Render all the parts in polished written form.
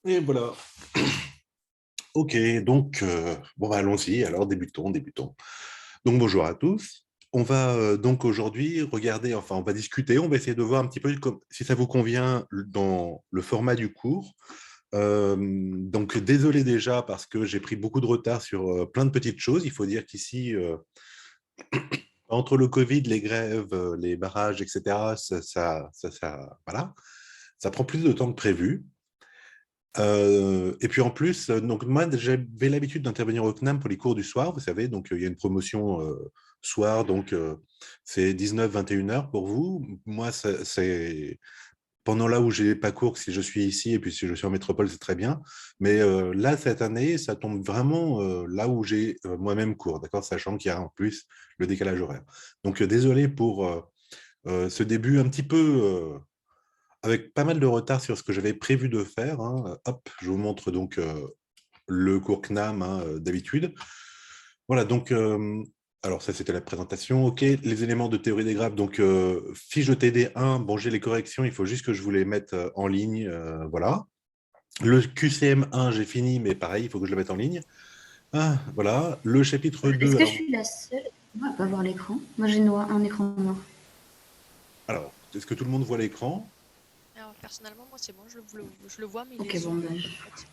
Et voilà. Ok, donc, bon, bah, allons-y. Alors, débutons. Donc, bonjour à tous. On va donc aujourd'hui regarder, enfin, on va discuter, on va essayer de voir un petit peu si ça vous convient dans le format du cours. Donc, désolé déjà parce que j'ai pris beaucoup de retard sur plein de petites choses. Il faut dire qu'ici, entre le Covid, les grèves, les barrages, etc., voilà, ça prend plus de temps que prévu. Et puis en plus, donc moi j'avais l'habitude d'intervenir au CNAM pour les cours du soir, vous savez, donc il y a une promotion soir, donc c'est 19-21 heures pour vous. Moi, c'est pendant là où j'ai pas cours, si je suis ici et puis si je suis en métropole, c'est très bien. Mais là, cette année, ça tombe vraiment là où j'ai moi-même cours, d'accord, sachant qu'il y a en plus le décalage horaire. Donc désolé pour ce début un petit peu avec pas mal de retard sur ce que j'avais prévu de faire, hein. Hop, je vous montre donc le cours CNAM d'habitude. Voilà, donc, alors ça c'était la présentation. OK, les éléments de théorie des graphes. Donc, fiche de TD1, bon, j'ai les corrections, il faut juste que je vous les mette en ligne. Voilà. Le QCM1, j'ai fini, mais pareil, il faut que je le mette en ligne. Ah, voilà. Le chapitre Est-ce 2. que je suis la seule à pas voir l'écran? Moi, j'ai un écran noir. Alors, est-ce que tout le monde voit l'écran? Alors, personnellement, moi, c'est bon, je le vois, mais il est Ok, bon, sombre. ben, En fait.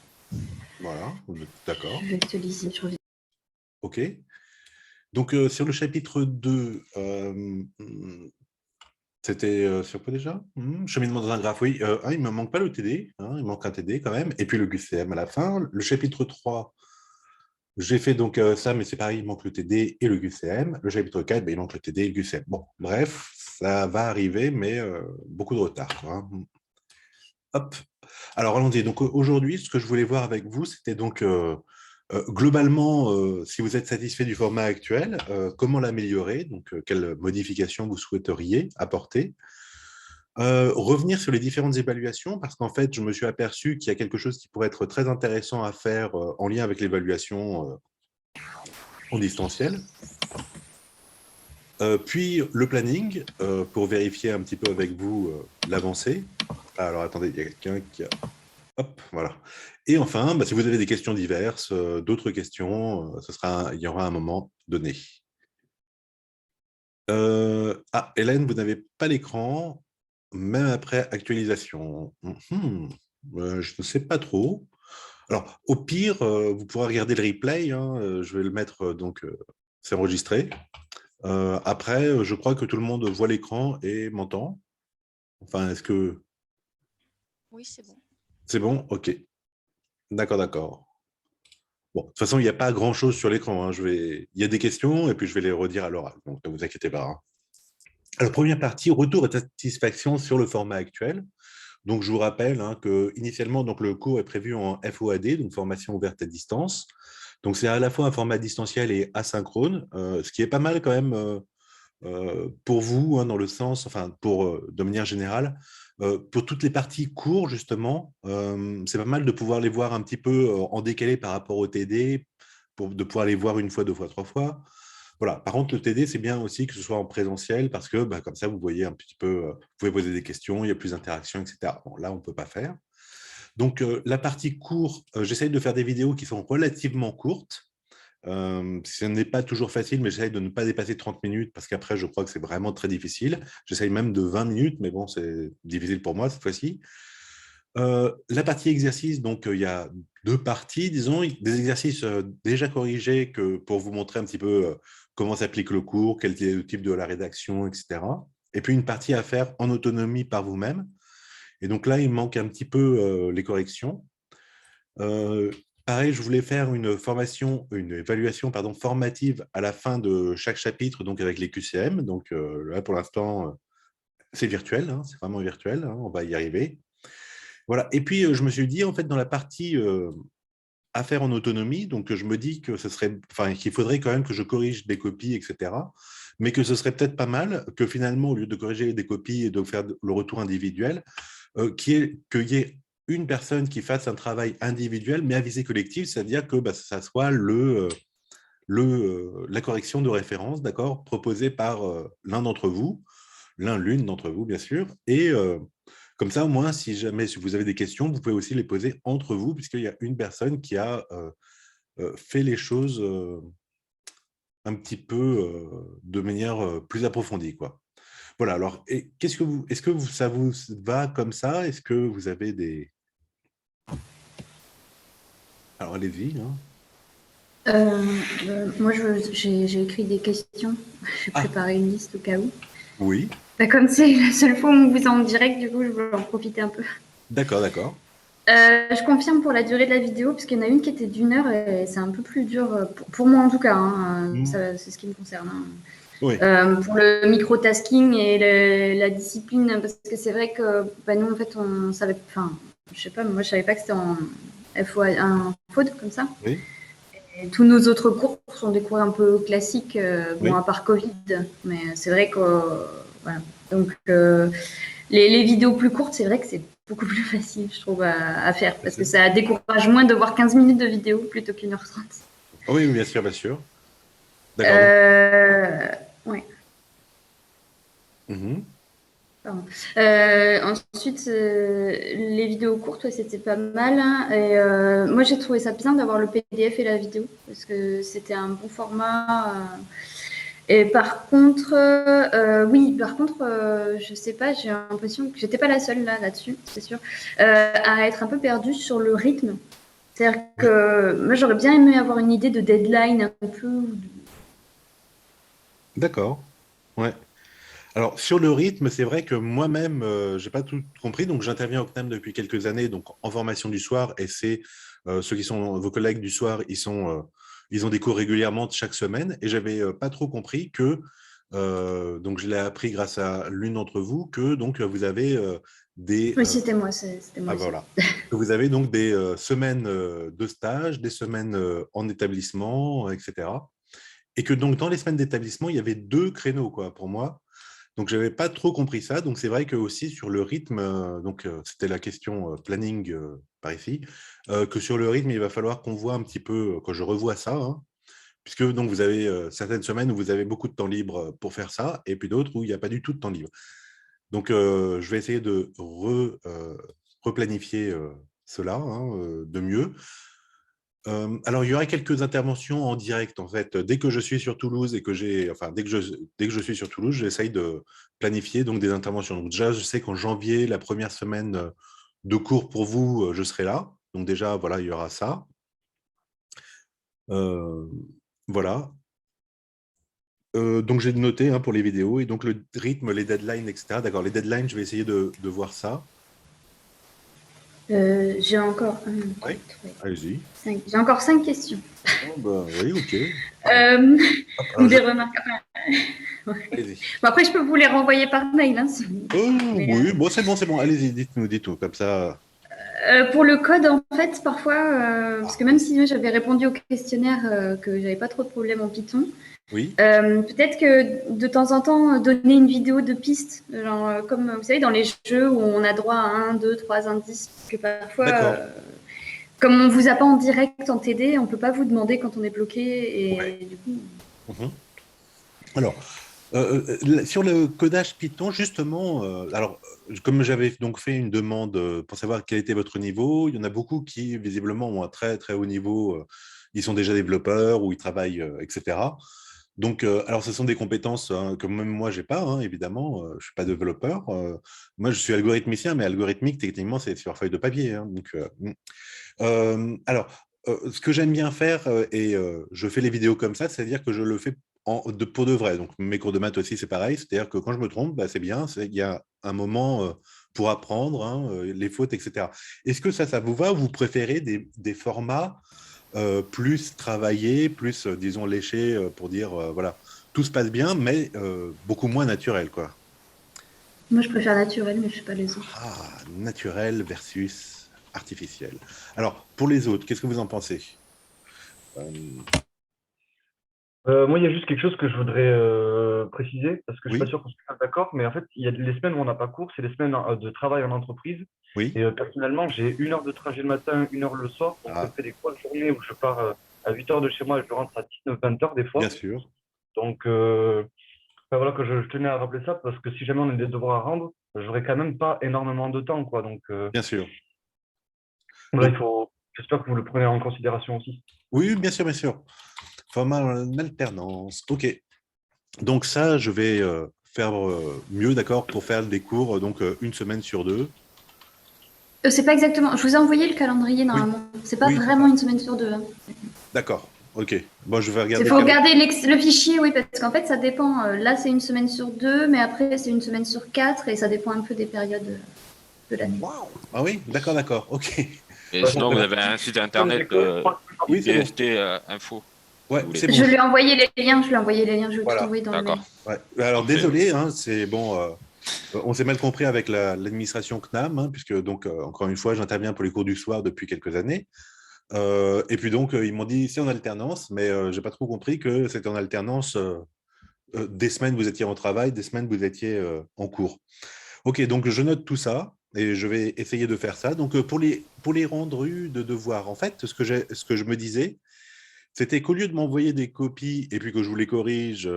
Voilà, vous êtes je d'accord. vais actualiser. Je reviens. OK. Donc, sur le chapitre 2, c'était sur quoi déjà? Cheminement dans un graphe, oui. Il ne me manque pas le TD, hein, il manque un TD quand même. Et puis le QCM à la fin. Le chapitre 3, j'ai fait donc ça, mais c'est pareil, il manque le TD et le QCM. Le chapitre 4, ben, il manque le TD et le QCM. Bon, bref, ça va arriver, mais beaucoup de retard, quoi, hein. Hop. Alors, allons-y. Donc, aujourd'hui, ce que je voulais voir avec vous, c'était donc globalement, si vous êtes satisfait du format actuel, comment l'améliorer, donc quelles modifications vous souhaiteriez apporter. Revenir sur les différentes évaluations, parce qu'en fait, je me suis aperçu qu'il y a quelque chose qui pourrait être très intéressant à faire en lien avec l'évaluation en distanciel. Puis le planning, pour vérifier un petit peu avec vous l'avancée. Alors, attendez, il y a quelqu'un qui a... Hop, voilà. Et enfin, bah, si vous avez des questions diverses, d'autres questions, il y aura un moment donné. Hélène, vous n'avez pas l'écran, même après actualisation. Je ne sais pas trop. Alors, au pire, vous pourrez regarder le replay, hein, je vais le mettre, donc, c'est enregistré. Après, je crois que tout le monde voit l'écran et m'entend. Enfin, est-ce que Oui, c'est bon. c'est bon? OK. D'accord. Bon, de toute façon, il n'y a pas grand-chose sur l'écran, hein. Il y a des questions et puis je vais les redire à l'oral, donc ne vous inquiétez pas, hein. Alors, première partie, retour et satisfaction sur le format actuel. Donc, je vous rappelle hein, que initialement, donc, le cours est prévu en FOAD, donc formation ouverte à distance. Donc, c'est à la fois un format distanciel et asynchrone, ce qui est pas mal quand même pour vous, hein, dans le sens, enfin, de manière générale, pour toutes les parties cours, justement, c'est pas mal de pouvoir les voir un petit peu en décalé par rapport au TD, de pouvoir les voir une fois, deux fois, trois fois. Voilà. Par contre, le TD, c'est bien aussi que ce soit en présentiel parce que bah, comme ça, vous voyez un petit peu, vous pouvez poser des questions, il y a plus d'interaction, etc. Bon, là, on ne peut pas faire. Donc, la partie cours, j'essaye de faire des vidéos qui sont relativement courtes. Ce n'est pas toujours facile, mais j'essaye de ne pas dépasser 30 minutes parce qu'après, je crois que c'est vraiment très difficile. J'essaye même de 20 minutes, mais bon, c'est difficile pour moi cette fois-ci. La partie exercice, donc il y a deux parties, disons, des exercices déjà corrigés pour vous montrer un petit peu comment s'applique le cours, quel est le type de la rédaction, etc. Et puis une partie à faire en autonomie par vous-même. Et donc là, il manque un petit peu les corrections. Euh, Pareil, je voulais faire une évaluation pardon, formative à la fin de chaque chapitre, donc avec les QCM. Donc là, pour l'instant, c'est virtuel, hein, c'est vraiment virtuel, hein, on va y arriver. Voilà. Et puis, je me suis dit, en fait, dans la partie à faire en autonomie, donc je me dis que qu'il faudrait quand même que je corrige des copies, etc. Mais que ce serait peut-être pas mal que finalement, au lieu de corriger des copies et de faire le retour individuel, qu'il y ait une personne qui fasse un travail individuel, mais à visée collective, c'est-à-dire que bah, ça soit la correction de référence, d'accord, proposée par l'une d'entre vous, bien sûr, et Comme ça, au moins, si jamais si vous avez des questions, vous pouvez aussi les poser entre vous, puisqu'il y a une personne qui a fait les choses un petit peu de manière plus approfondie, quoi. Voilà, alors, est-ce que ça vous va comme ça? Est-ce que vous avez des... Alors, allez-y. Hein. Moi, j'ai écrit des questions. J'ai Ah, préparé une liste au cas où. oui, Bah, comme c'est la seule fois où on vous est en direct, du coup, je voulais en profiter un peu. d'accord, d'accord. Je confirme pour la durée de la vidéo, parce qu'il y en a une qui était d'1 heure et c'est un peu plus dur, pour moi en tout cas, hein, Mm. c'est ce qui me concerne. Hein. Oui, Pour le microtasking et la discipline, parce que c'est vrai que bah, nous, en fait, on savait, enfin, je sais pas, moi, je savais pas que c'était en un FOD comme ça. oui, Et tous nos autres cours sont des cours un peu classiques, bon, à oui. part Covid, mais c'est vrai que, voilà. Donc, les vidéos plus courtes, c'est vrai que c'est beaucoup plus facile, je trouve, à faire, parce que ça décourage moins de voir 15 minutes de vidéo plutôt qu'une heure 30. Oui, bien sûr, bien sûr. D'accord, donc... Euh, ouais. Mhm. Pardon. Ensuite, les vidéos courtes, ouais, c'était pas mal. Hein. Et moi, j'ai trouvé ça bien d'avoir le PDF et la vidéo parce que c'était un bon format. Et par contre, oui, par contre, je sais pas, j'ai l'impression que j'étais pas la seule là-dessus, c'est sûr, à être un peu perdue sur le rythme. C'est-à-dire Oui, que moi, j'aurais bien aimé avoir une idée de deadline un peu. d'accord. Ouais. Alors, sur le rythme, c'est vrai que moi-même, j'ai pas tout compris. Donc, j'interviens au CNAM depuis quelques années, donc en formation du soir. Et c'est ceux qui sont vos collègues du soir, ils ont des cours régulièrement chaque semaine. Et j'avais pas trop compris que, donc je l'ai appris grâce à l'une d'entre vous, que donc vous avez des, Oui, c'était moi, c'était moi ah, aussi. voilà, que vous avez donc des semaines de stage, des semaines en établissement, etc. Et que donc dans les semaines d'établissement, il y avait deux créneaux, quoi, pour moi. Donc, je n'avais pas trop compris ça. Donc, c'est vrai que aussi sur le rythme, donc c'était la question planning par ici, que sur le rythme, il va falloir qu'on voit un petit peu, que je revoie ça, hein, puisque donc vous avez certaines semaines où vous avez beaucoup de temps libre pour faire ça, et puis d'autres où il n'y a pas du tout de temps libre. Donc, je vais essayer de replanifier cela hein, de mieux. Alors, il y aura quelques interventions en direct, en fait. Dès que je suis sur Toulouse et que j'ai, enfin, dès que je suis sur Toulouse, j'essaye de planifier donc des interventions. Donc déjà, je sais qu'en janvier, la première semaine de cours pour vous, je serai là. Donc déjà, voilà, il y aura ça. Euh, voilà. Donc j'ai noté hein, pour les vidéos et donc le rythme, les deadlines, etc. D'accord, les deadlines, je vais essayer de voir ça. J'ai encore Oui, allez-y. J'ai encore 5 questions. Oh, bah, oui, ok. Euh, Hop, ou alors des remarques. Enfin, ouais. allez-y. Bon, après, je peux vous les renvoyer par mail. Hein, mais, Oui, bon, c'est bon, allez-y, dites-nous, dites-nous, comme ça. pour le code, en fait, parfois, parce que Ah, même si j'avais répondu au questionnaire que j'avais pas trop de problèmes en Python, oui, peut-être que de temps en temps, donner une vidéo de piste, genre, comme vous savez, dans les jeux où on a droit à un, deux, trois indices, que parfois, d'accord. comme on vous a pas en direct en TD, on peut pas vous demander quand on est bloqué et du coup. Mhm. Alors, sur le codage Python, justement, comme j'avais donc fait une demande pour savoir quel était votre niveau, il y en a beaucoup qui, visiblement, ont un très, très haut niveau. Ils sont déjà développeurs ou ils travaillent, etc. Donc, alors, ce sont des compétences hein, que même moi, j'ai pas, hein, évidemment. Je suis pas développeur. Moi, je suis algorithmicien, mais algorithmique, techniquement, c'est sur feuille de papier. Hein, donc, alors, ce que j'aime bien faire, et je fais les vidéos comme ça, c'est-à-dire que je le fais pour de vrai. Donc, mes cours de maths aussi, c'est pareil. C'est-à-dire que quand je me trompe, bah, c'est bien. Il y a un moment pour apprendre, hein, les fautes, etc. Est-ce que ça vous va ou vous préférez des formats plus travaillés, plus, disons, léchés pour dire, voilà, tout se passe bien, mais beaucoup moins naturel, quoi. Moi, je préfère naturel, mais je sais pas les autres. Ah, naturel versus artificiel. Alors, pour les autres, qu'est-ce que vous en pensez? Euh, Moi, il y a juste quelque chose que je voudrais préciser, parce que je suis pas oui, sûr qu'on soit d'accord, mais en fait, il y a les semaines où on n'a pas cours, c'est les semaines de travail en entreprise. oui. Et personnellement, j'ai 1 heure de trajet le matin, 1 heure le soir, donc ça Ah, fait des grosses journées où je pars à 8 heures de chez moi et je rentre à 19-20 heures des bien fois. sûr. Donc, enfin, voilà que je tenais à rappeler ça, parce que si jamais on a des devoirs à rendre, j'aurai quand même pas énormément de temps, quoi. Donc, Bien sûr. voilà, j'espère que vous le prenez en considération aussi. Oui, bien sûr, bien sûr. Format en alternance. OK. Donc ça, je vais faire mieux, d'accord, pour faire des cours, donc une semaine sur deux. C'est pas exactement. Je vous ai envoyé le calendrier Oui, normalement. C'est pas oui, c'est vraiment ça. une semaine sur deux, hein. D'accord. OK. Bon, je vais Il regarder faut regarder le fichier, oui, parce qu'en fait, ça dépend. Là, c'est une semaine sur deux, mais après, c'est une semaine sur quatre, et ça dépend un peu des périodes de l'année. Waouh. Ah oui, d'accord, d'accord. OK. Et Ouais, sinon, Très vous bien. avez un site comme internet école, je crois que Oui, c'est bon. IPST Info, si Ouais, vous voulez. c'est bon. Je lui ai envoyé les liens, je lui ai envoyé les liens, je vais tout Voilà. envoyer dans le mail. D'accord. Ouais. Alors, Parfait. désolé, hein, c'est bon. On s'est mal compris avec l'administration CNAM, hein, puisque, donc, encore une fois, j'interviens pour les cours du soir depuis quelques années. Et puis, donc, ils m'ont dit c'est en alternance, mais je n'ai pas trop compris que c'était en alternance. Des semaines, vous étiez en travail, des semaines, vous étiez en cours. OK, donc je note tout ça et je vais essayer de faire ça. Donc, pour les rendus de devoirs, en fait, ce que je me disais, c'était qu'au lieu de m'envoyer des copies et puis que je vous les corrige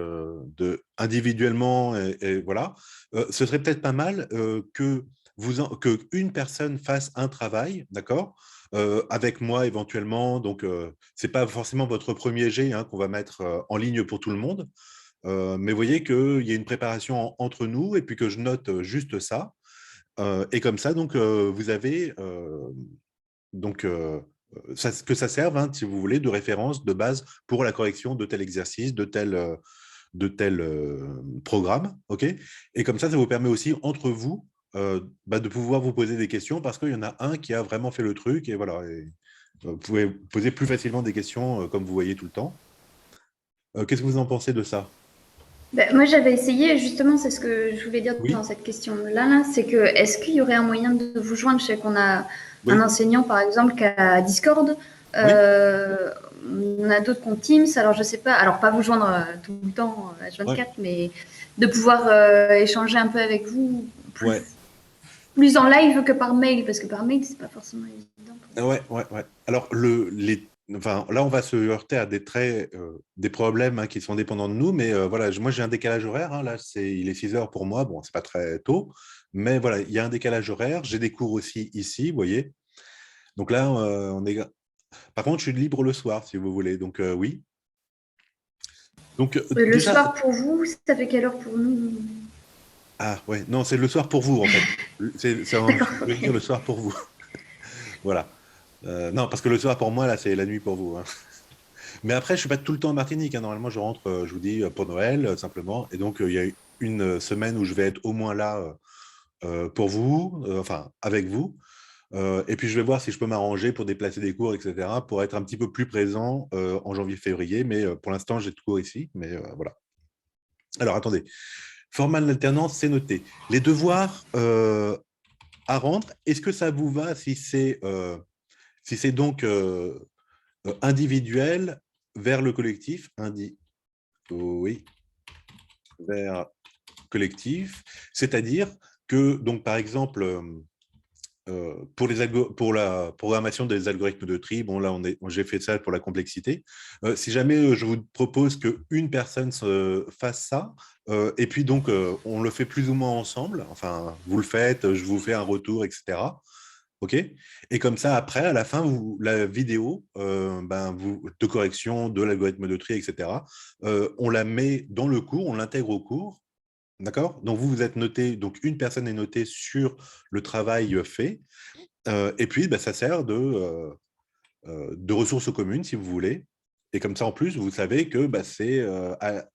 individuellement, et voilà, ce serait peut-être pas mal que une personne fasse un travail, d'accord, avec moi éventuellement. Donc, c'est pas forcément votre premier jet, hein, qu'on va mettre en ligne pour tout le monde. Mais vous voyez qu'il y a une préparation entre nous et puis que je note juste ça. Et comme ça, donc, vous avez donc, que ça serve, hein, si vous voulez, de référence de base pour la correction de tel exercice, de tel programme. OK. Et comme ça vous permet aussi, entre vous, de pouvoir vous poser des questions parce qu'il y en a un qui a vraiment fait le truc. Et voilà. Et, vous pouvez poser plus facilement des questions comme vous voyez tout le temps. Qu'est-ce que vous en pensez de ça? Ben, moi, j'avais essayé, justement, c'est ce que je voulais dire dans Oui, cette question-là, c'est que est-ce qu'il y aurait un moyen de vous joindre? Je sais qu'on a un oui, enseignant, par exemple, qui a Discord. oui, Euh, on a d'autres comptes Teams. Alors, je sais pas, alors pas vous joindre tout le temps, ouais, H24, mais de pouvoir échanger un peu avec vous ouais. plus en live que par mail, parce que par mail, c'est pas forcément évident. Ouais, ouais, ouais. Alors, enfin, là, on va se heurter à des problèmes, hein, qui sont dépendants de nous, mais voilà, moi, j'ai un décalage horaire, hein, là, il est 6 heures pour moi, bon, c'est pas très tôt, mais voilà, il y a un décalage horaire, j'ai des cours aussi ici, vous voyez. Donc là, Par contre, je suis libre le soir, si vous voulez, donc oui. Donc, Le déjà, soir pour vous, ça fait quelle heure pour nous? ah, ouais, non, c'est le soir pour vous, en fait. D'accord, Je veux ok. dire le soir pour vous. Voilà. Non, parce que le soir pour moi, là, c'est la nuit pour vous, hein. Mais après, je suis pas tout le temps en Martinique, hein. Normalement, je rentre, je vous dis, pour Noël, simplement. Et donc, il y a une semaine où je vais être au moins là pour vous, enfin, avec vous. Et puis, je vais voir si je peux m'arranger pour déplacer des cours, etc., pour être un petit peu plus présent en janvier-février. Mais pour l'instant, j'ai de cours ici. Mais voilà. Alors, attendez. Format d'alternance, c'est noté. Les devoirs à rendre, est-ce que ça vous va si c'est donc individuel vers le collectif? Oui, vers collectif. C'est-à-dire que, donc, par exemple, pour la programmation des algorithmes de tri, bon, là, j'ai fait ça pour la complexité. Si jamais je vous propose qu'une personne fasse ça, et puis donc, on le fait plus ou moins ensemble, enfin, vous le faites, je vous fais un retour, etc. OK. Et comme ça, après, à la fin, la vidéo de correction de l'algorithme de tri, etc., on la met dans le cours, on l'intègre au cours. D'accord. Donc, vous êtes noté, donc une personne est notée sur le travail fait. Et puis, ça sert de ressources communes, si vous voulez. Et comme ça, en plus, vous savez que c'est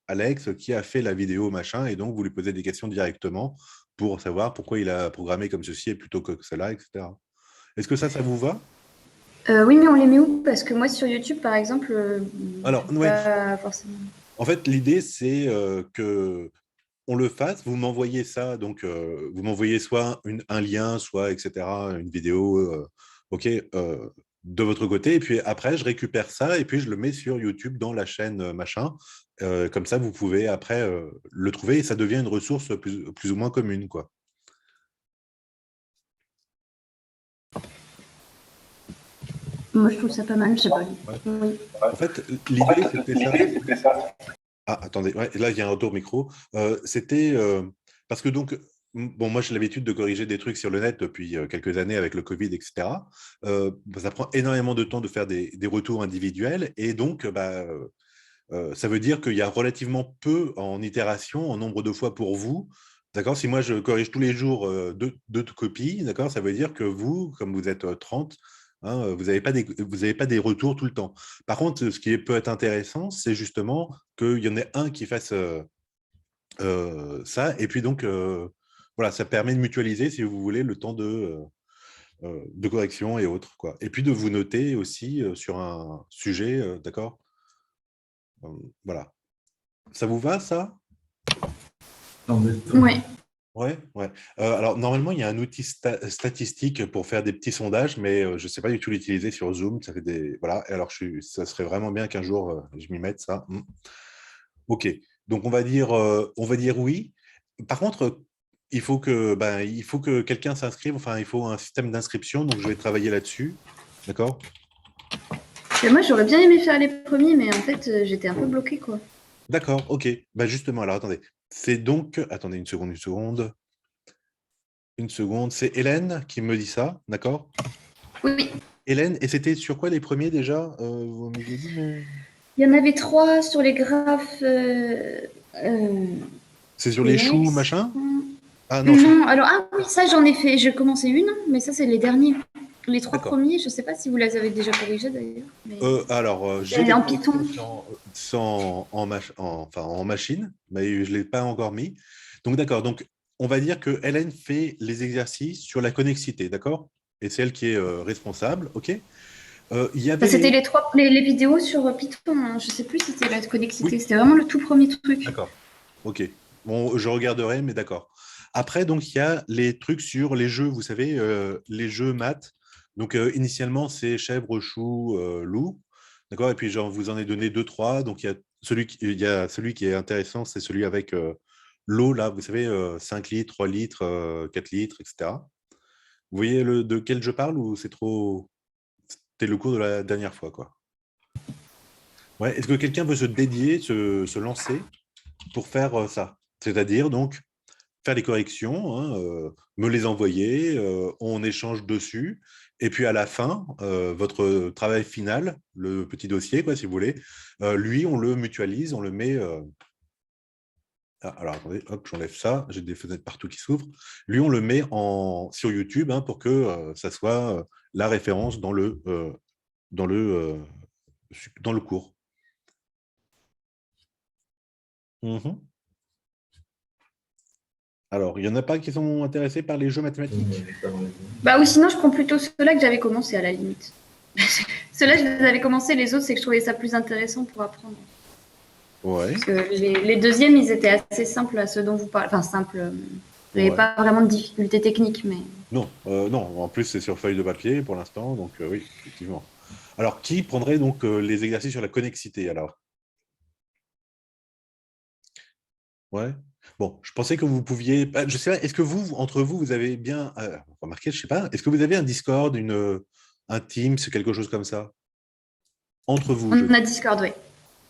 Alex qui a fait la vidéo, machin, et donc vous lui posez des questions directement pour savoir pourquoi il a programmé comme ceci plutôt que cela, etc. Est-ce que ça vous va? Oui, mais on les met où? Parce que moi, sur YouTube, par exemple, je Alors, vais ouais, pas forcément. en fait, l'idée, c'est que on le fasse. Vous m'envoyez ça, donc vous m'envoyez soit un lien, soit, etc., une vidéo, OK, de votre côté. Et puis après, je récupère ça et puis je le mets sur YouTube dans la chaîne machin. Comme ça, vous pouvez après le trouver et ça devient une ressource plus ou moins commune, quoi. Moi, je trouve ça pas mal, je sais pas. Ouais. Oui. En fait, l'idée, c'était ça. Ah, attendez, ouais, là, il y a un retour micro. C'était parce que donc, Bon, moi, j'ai l'habitude de corriger des trucs sur le net depuis quelques années avec le Covid, etc. Ça prend énormément de temps de faire des retours individuels et donc, ça veut dire qu'il y a relativement peu en itération, en nombre de fois pour vous. D'accord? Si moi, je corrige tous les jours deux copies, d'accord, ça veut dire que vous, comme vous êtes 30, hein, vous n'avez pas des retours tout le temps. Par contre, ce qui peut être intéressant, c'est justement qu'il y en ait un qui fasse ça. Et puis donc, voilà, ça permet de mutualiser, si vous voulez, le temps de correction et autres, quoi. Et puis de vous noter aussi sur un sujet, d'accord? Voilà. Ça vous va, ça? Oui. Ouais, ouais. Alors, normalement, il y a un outil statistique pour faire des petits sondages, mais je ne sais pas du tout l'utiliser sur Zoom. Ça fait des... Voilà. Et alors, ça serait vraiment bien qu'un jour, je m'y mette, ça. OK. Donc, on va dire oui. Par contre, il faut que quelqu'un s'inscrive. Enfin, il faut un système d'inscription. Donc, je vais travailler là-dessus. D'accord? Et moi, j'aurais bien aimé faire les premiers, mais en fait, j'étais un peu bloquée, quoi. D'accord, OK. Bah, justement, alors attendez. C'est donc... Attendez une seconde, une seconde. Une seconde. C'est Hélène qui me dit ça, d'accord? Oui. Hélène, et c'était sur quoi les premiers déjà? Vous m'aviez dit, mais... Il y en avait 3 sur les graphes C'est sur les choux, PX. machin? Ah non, Non, alors, ah oui, ça, j'en ai fait. J'ai commencé une, mais ça, c'est les derniers. Les 3 d'accord. premiers, je ne sais pas si vous les avez déjà corrigés, d'ailleurs. Mais... Alors, j'ai Et des en corrections Python. enfin, en machine, mais je ne l'ai pas encore mis. Donc, d'accord. Donc, on va dire que Hélène fait les exercices sur la connexité, d'accord? Et c'est elle qui est responsable, OK? Il y Enfin, avait c'était les... les vidéos sur Python, hein. Je ne sais plus si c'était la connexité. Oui, C'était vraiment le tout premier truc. d'accord. OK. Bon, je regarderai, mais d'accord. Après, donc, il y a les trucs sur les jeux, vous savez, les jeux maths. Donc, initialement, c'est chèvre, chou, loup. D'accord? Et puis, vous en ai donné deux, trois. Donc, il y a celui qui est intéressant, c'est celui avec l'eau, là, vous savez, 5 litres, 3 litres, 4 litres, etc. Vous voyez de quel je parle ou c'est trop... C'était le cours de la dernière fois, quoi. Ouais. Est-ce que quelqu'un veut se dédier, se lancer pour faire ça? C'est-à-dire, donc, faire les corrections, hein, me les envoyer, on échange dessus, et puis à la fin, votre travail final, le petit dossier, quoi, si vous voulez, lui, on le mutualise, on le met... alors, attendez, hop, j'enlève ça, j'ai des fenêtres partout qui s'ouvrent. Lui, on le met sur YouTube hein, pour que ça soit la référence dans le cours. Mhm. Alors, il n'y en a pas qui sont intéressés par les jeux mathématiques? Bah, ou sinon, je prends plutôt ceux-là que j'avais commencé à la limite. Ceux-là, je les avais commencés. Les autres, c'est que je trouvais ça plus intéressant pour apprendre. Ouais. Parce que les deuxièmes, ils étaient assez simples à ceux dont vous parlez. Enfin, simples. Il n'y avait Ouais. pas vraiment de difficultés techniques, mais... Non, non, en plus, c'est sur feuille de papier pour l'instant, donc oui, effectivement. Alors, qui prendrait donc les exercices sur la connexité, alors? Ouais. Bon, je pensais que vous pouviez... Je sais pas, est-ce que entre vous, vous avez bien... remarqué, je sais pas, est-ce que vous avez un Discord, un Teams, quelque chose comme ça? Entre vous, je On dis. a Discord, oui.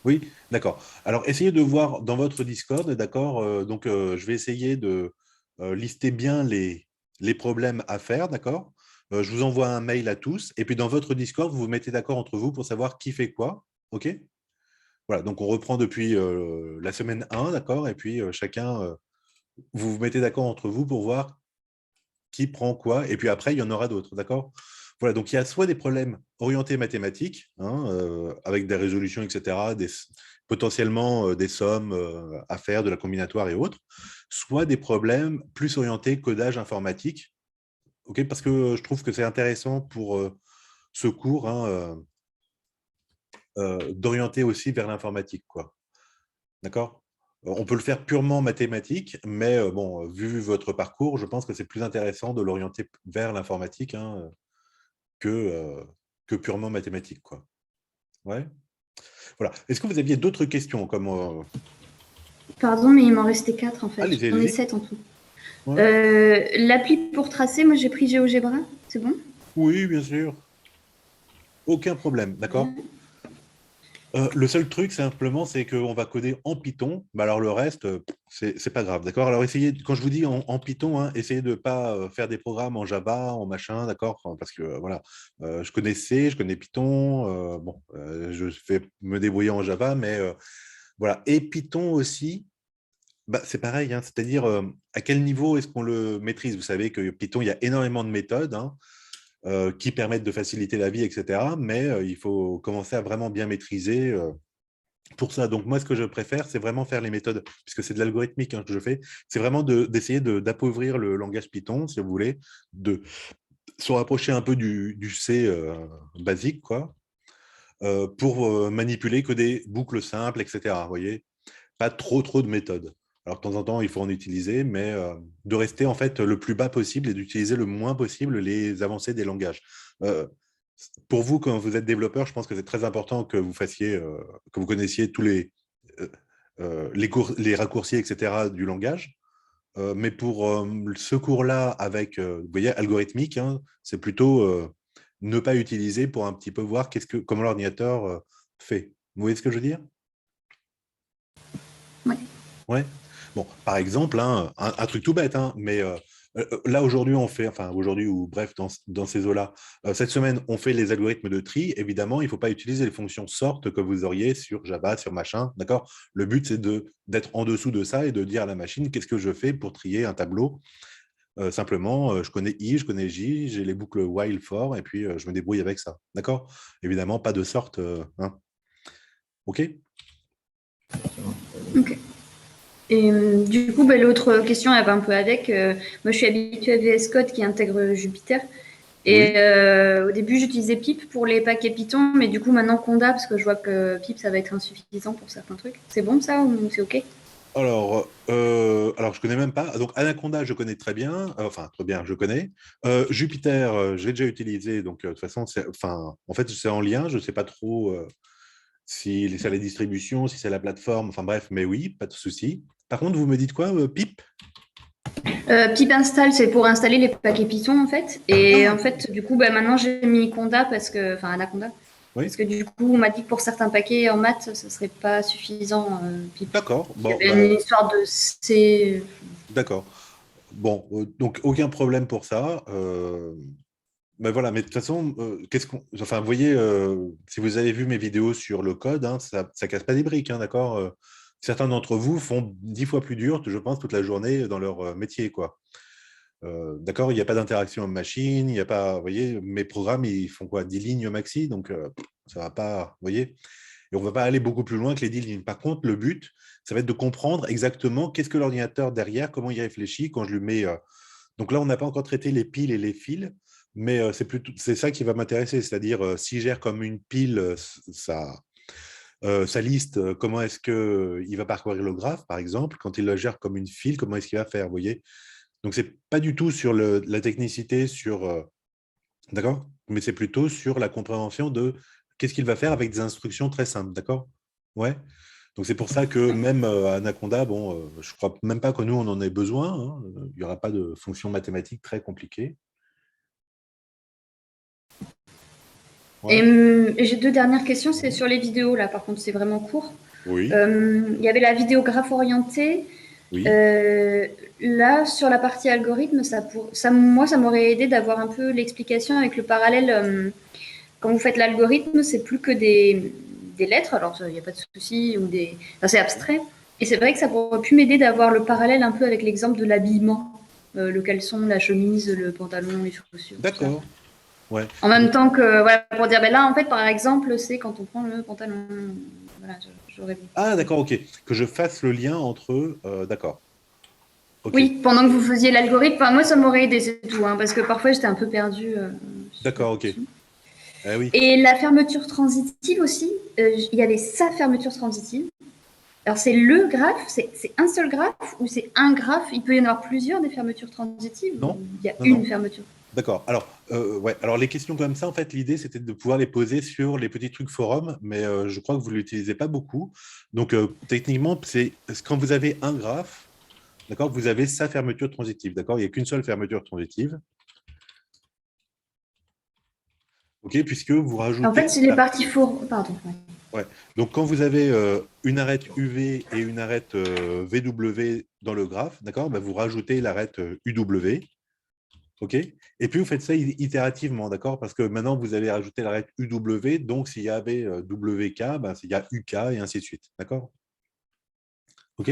Oui, d'accord. Alors, essayez de voir dans votre Discord, d'accord? Donc, je vais essayer de lister bien les problèmes à faire, d'accord? Je vous envoie un mail à tous, et puis dans votre Discord, vous vous mettez d'accord entre vous pour savoir qui fait quoi, OK? Voilà, donc on reprend depuis la semaine 1, d'accord? Et puis chacun, vous vous mettez d'accord entre vous pour voir qui prend quoi, et puis après, il y en aura d'autres, d'accord? Voilà, donc il y a soit des problèmes orientés mathématiques, hein, avec des résolutions, etc., potentiellement des sommes à faire, de la combinatoire et autres, soit des problèmes plus orientés codage informatique, okay, parce que je trouve que c'est intéressant pour ce cours hein, d'orienter aussi vers l'informatique, quoi. D'accord? On peut le faire purement mathématique, mais bon, vu votre parcours, je pense que c'est plus intéressant de l'orienter vers l'informatique hein, que purement mathématique, quoi. Ouais. Voilà. Est-ce que vous aviez d'autres questions comme Pardon, mais il m'en restait 4, en fait. allez-y, J'en ai allez-y. 7 en tout. Ouais. L'appli pour tracer, moi, j'ai pris GeoGebra. C'est bon? Oui, bien sûr. Aucun problème, d'accord? Le seul truc, simplement, c'est qu'on va coder en Python. Bah alors le reste, c'est pas grave, d'accord? Alors essayez, quand je vous dis en Python, hein, essayez de ne pas faire des programmes en Java, en machin, d'accord? Enfin, parce que voilà, je connais C, je connais Python. Bon, je vais me débrouiller en Java, mais voilà. Et Python aussi, bah, c'est pareil, hein, c'est-à-dire à quel niveau est-ce qu'on le maîtrise? Vous savez que Python, il y a énormément de méthodes, hein, qui permettent de faciliter la vie, etc. Mais il faut commencer à vraiment bien maîtriser pour ça. Donc, moi, ce que je préfère, c'est vraiment faire les méthodes, puisque c'est de l'algorithmique, hein, que je fais. C'est vraiment d'essayer d'appauvrir le langage Python, si vous voulez, de se rapprocher un peu du C basique, quoi, pour manipuler que des boucles simples, etc. Vous voyez, pas trop de méthodes. Alors, de temps en temps, il faut en utiliser, mais de rester en fait le plus bas possible et d'utiliser le moins possible les avancées des langages. Euh, pour vous, quand vous êtes développeur, je pense que c'est très important que vous fassiez, que vous connaissiez tous euh, les raccourcis, etc. du langage. Mais pour ce cours-là, avec, vous voyez, algorithmique, hein, c'est plutôt ne pas utiliser pour un petit peu voir comment l'ordinateur fait. Vous voyez ce que je veux dire? Ouais. Ouais. Bon, par exemple, hein, un truc tout bête, hein, mais là aujourd'hui on fait, enfin aujourd'hui ou bref dans ces eaux-là, cette semaine on fait les algorithmes de tri. Évidemment, il ne faut pas utiliser les fonctions sort que vous auriez sur Java, sur machin, d'accord? Le but c'est d'être en dessous de ça et de dire à la machine qu'est-ce que je fais pour trier un tableau. Simplement, je connais I, je connais J, j'ai les boucles while for et puis je me débrouille avec ça, d'accord? Évidemment, pas de sorte, hein. Ok? Ok. Et du coup, bah, l'autre question, elle va un peu avec. Moi, je suis habituée à VS Code qui intègre Jupyter. Et Oui. au début, j'utilisais Pip pour les paquets Python, mais du coup, maintenant Conda, parce que je vois que Pip, ça va être insuffisant pour certains trucs. C'est bon ça ou c'est OK? Alors, je connais même pas. Donc, Anaconda, je connais très bien. Enfin, très bien, je connais. Jupiter, je l'ai déjà utilisé. Donc, de toute façon, enfin, en fait, c'est en lien. Je ne sais pas trop si c'est la distribution, si c'est la plateforme. Enfin, bref, mais oui, pas de souci. Par contre, vous me dites quoi, Pip? Pip install, c'est pour installer les paquets Python en fait. Et Ah, en fait, du coup, bah, maintenant j'ai mis Conda parce que, enfin Anaconda, parce oui, que du coup, on m'a dit que pour certains paquets en maths, ce serait pas suffisant Pip. d'accord. Il y Bon, avait bah, une histoire de C. d'accord. Bon, donc aucun problème pour ça. Ben voilà, mais de toute façon, enfin, vous voyez, si vous avez vu mes vidéos sur le code, hein, ça casse pas des briques, hein, d'accord? Certains d'entre vous font 10 fois plus dur, je pense, toute la journée dans leur métier, quoi. D'accord? Il n'y a pas d'interaction machine, il n'y a pas, vous voyez, mes programmes, ils font quoi? 10 lignes maxi, donc ça va pas, vous voyez? Et on ne va pas aller beaucoup plus loin que les 10 lignes. Par contre, le but, ça va être de comprendre exactement qu'est-ce que l'ordinateur derrière, comment il réfléchit quand je lui mets. Donc là, on n'a pas encore traité les piles et les fils, mais c'est ça qui va m'intéresser, c'est-à-dire s'il gère comme une pile sa liste, comment est-ce qu'il va parcourir le graphe, par exemple, quand il le gère comme une file, comment est-ce qu'il va faire, vous voyez? Donc, c'est pas du tout sur la technicité, d'accord? Mais c'est plutôt sur la compréhension de qu'est-ce qu'il va faire avec des instructions très simples, d'accord? Ouais. Donc, c'est pour ça que même Anaconda, bon, je crois même pas que nous, on en ait besoin, hein. Il n'y aura pas de fonction mathématique très compliquée. Et Ouais. j'ai deux dernières questions, c'est sur les vidéos là. Par contre, c'est vraiment court. Oui. Il y avait la vidéographe orientée. Oui. Euh, Là, sur la partie algorithme, moi, ça m'aurait aidé d'avoir un peu l'explication avec le parallèle. Quand vous faites l'algorithme, c'est plus que des lettres, alors il n'y a pas de souci, enfin, c'est abstrait. Et c'est vrai que ça pourrait pu m'aider d'avoir le parallèle un peu avec l'exemple de l'habillement, le caleçon, la chemise, le pantalon, les chaussures, tout ça. D'accord. Ouais. En même temps que, voilà, pour dire, ben là, en fait, par exemple, c'est quand on prend le pantalon. Voilà, j'aurais vu. Ah, d'accord, ok. Que je fasse le lien entre eux. D'accord. Ok. Oui, pendant que vous faisiez l'algorithme, enfin, moi, ça m'aurait aidé, c'est tout, hein, parce que parfois, j'étais un peu perdue D'accord, ok. là-dessus. Eh oui. Et la fermeture transitive aussi, il y avait sa fermeture transitive. Alors, c'est le graphe, c'est un seul graphe ou c'est un graphe? Il peut y en avoir plusieurs des fermetures transitives ou Non? il y a Non, une non. fermeture? D'accord. Alors, ouais. Alors, les questions comme ça, en fait, l'idée, c'était de pouvoir les poser sur les petits trucs forums, mais je crois que vous ne l'utilisez pas beaucoup. Donc, techniquement, c'est quand vous avez un graphe, d'accord, vous avez sa fermeture transitive, d'accord? Il n'y a qu'une seule fermeture transitive, ok, puisque vous En fait, rajoutez. c'est les parties for... Pardon. Ouais. Ouais. Donc, quand vous avez une arête UV et une arête VW dans le graphe, d'accord, bah, vous rajoutez l'arête UW. OK? Et puis, vous faites ça itérativement, d'accord? Parce que maintenant, vous allez rajouter l'arête UW. Donc, s'il y avait WK, bah, il y a UK et ainsi de suite. D'accord? OK?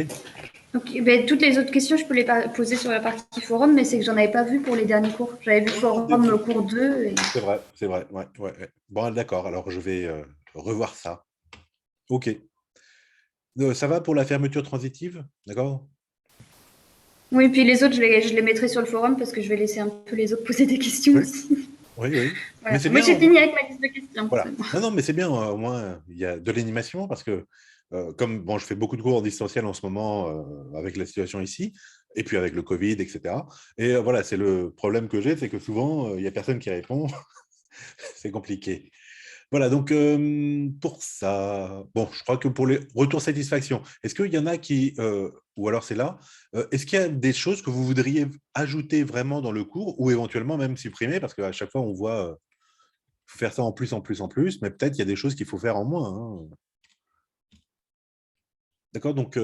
Ok, ben, toutes les autres questions, je peux les poser sur la partie forum, mais c'est que j'en avais pas vu pour les derniers cours. J'avais vu forum cours 2. Et... C'est vrai, c'est vrai. Ouais, ouais, ouais. Bon, d'accord. Alors, je vais revoir ça. OK. Ça va pour la fermeture transitive? D'accord? Oui, puis les autres, je les mettrai sur le forum parce que je vais laisser un peu les autres poser des questions Oui, aussi. oui, oui. Mais Voilà. c'est Moi, bien. j'ai fini avec ma liste de questions. Voilà. Non, non, mais c'est bien. Au moins, il y a de l'animation parce que, comme bon, je fais beaucoup de cours en distanciel en ce moment avec la situation ici, et puis avec le Covid, etc. Et voilà, c'est le problème que j'ai, c'est que souvent, il n'y a personne qui répond. C'est compliqué. Voilà, donc pour ça, bon, je crois que pour les retours satisfaction, est-ce qu'il y en a qui, ou alors c'est là, est-ce qu'il y a des choses que vous voudriez ajouter vraiment dans le cours ou éventuellement même supprimer, parce qu'à chaque fois on voit faire ça en plus, en plus, en plus, mais peut-être il y a des choses qu'il faut faire en moins. Hein. D'accord, donc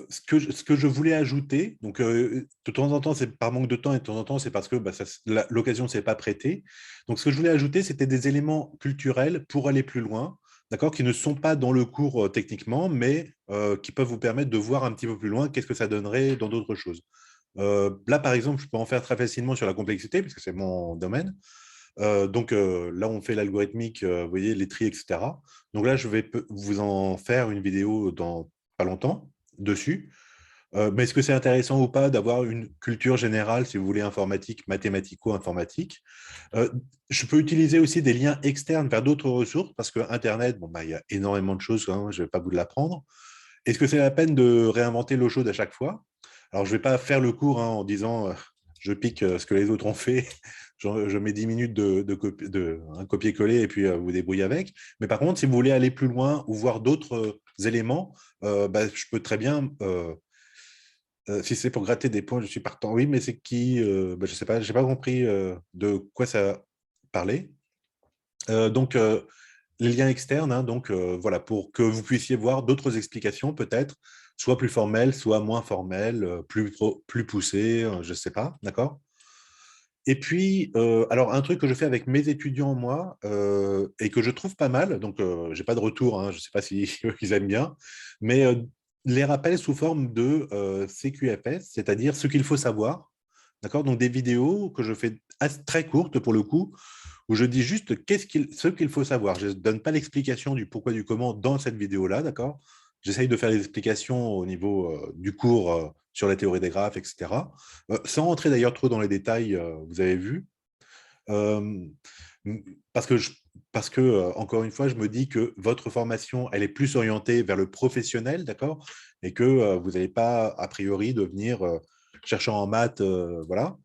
ce que je voulais ajouter, donc de temps en temps, c'est par manque de temps et de temps en temps, c'est parce que bah, l'occasion ne s'est pas prêtée. Donc, ce que je voulais ajouter, c'était des éléments culturels pour aller plus loin, d'accord, qui ne sont pas dans le cours techniquement, mais qui peuvent vous permettre de voir un petit peu plus loin qu'est-ce que ça donnerait dans d'autres choses. Là, par exemple, je peux en faire très facilement sur la complexité, puisque c'est mon domaine. Donc là, on fait l'algorithmique, vous voyez, les tris, etc. Donc là, je vais vous en faire une vidéo dans pas longtemps dessus. Mais est-ce que c'est intéressant ou pas d'avoir une culture générale, si vous voulez, informatique, mathématico-informatique? Je peux utiliser aussi des liens externes vers d'autres ressources, parce que Internet, bon, bah, il y a énormément de choses, hein, je ne vais pas vous l'apprendre. Est-ce que c'est la peine de réinventer l'eau chaude à chaque fois? Alors, je ne vais pas faire le cours hein, en disant je pique ce que les autres ont fait, je mets 10 minutes de un copier-coller et puis vous débrouillez avec. Mais par contre, si vous voulez aller plus loin ou voir d'autres éléments, bah, je peux très bien, si c'est pour gratter des points, je suis partant. Oui, mais c'est qui bah, je ne sais pas, je n'ai pas compris de quoi ça parlait. Donc, les liens externes, hein, donc voilà, pour que vous puissiez voir d'autres explications, peut-être, soit plus formelles, soit moins formelles, plus poussées, je ne sais pas, d'accord? Et puis, alors, un truc que je fais avec mes étudiants, moi, et que je trouve pas mal, donc je n'ai pas de retour, hein, je ne sais pas si ils aiment bien, mais les rappels sous forme de CQFS, c'est-à-dire ce qu'il faut savoir, d'accord? Donc, des vidéos que je fais très courtes pour le coup, où je dis juste ce qu'il faut savoir. Je ne donne pas l'explication du pourquoi, du comment dans cette vidéo-là, d'accord? J'essaye de faire des explications au niveau du cours sur la théorie des graphes, etc. Sans rentrer d'ailleurs trop dans les détails, vous avez vu. Euh, parce que, encore une fois, je me dis que votre formation, elle est plus orientée vers le professionnel, d'accord? Et que vous n'allez pas, a priori, devenir chercheur en maths, voilà.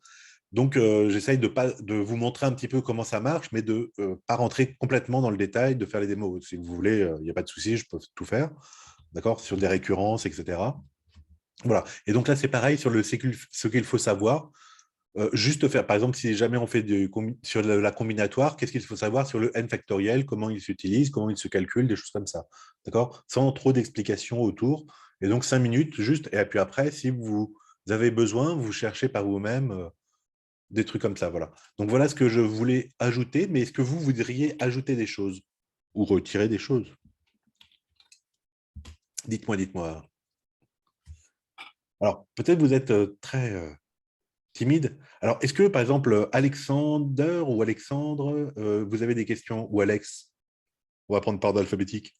Donc, j'essaye de vous montrer un petit peu comment ça marche, mais de ne pas rentrer complètement dans le détail, de faire les démos. Si vous voulez, il n'y a pas de souci, je peux tout faire, d'accord, sur des récurrences, etc. Voilà. Et donc là, c'est pareil sur ce qu'il faut savoir. Juste faire, par exemple, si jamais on fait sur la combinatoire, qu'est-ce qu'il faut savoir sur le n factoriel, comment il s'utilise, comment il se calcule, des choses comme ça, d'accord, sans trop d'explications autour. Et donc, 5 minutes, juste, et puis après, si vous avez besoin, vous cherchez par vous-même des trucs comme ça, voilà. Donc voilà ce que je voulais ajouter, mais est-ce que vous voudriez ajouter des choses ou retirer des choses? Dites-moi, dites-moi. Alors, peut-être vous êtes très timide. Alors, est-ce que, par exemple, Alexander ou Alexandre, vous avez des questions? Ou Alex? On va prendre par ordre alphabétique.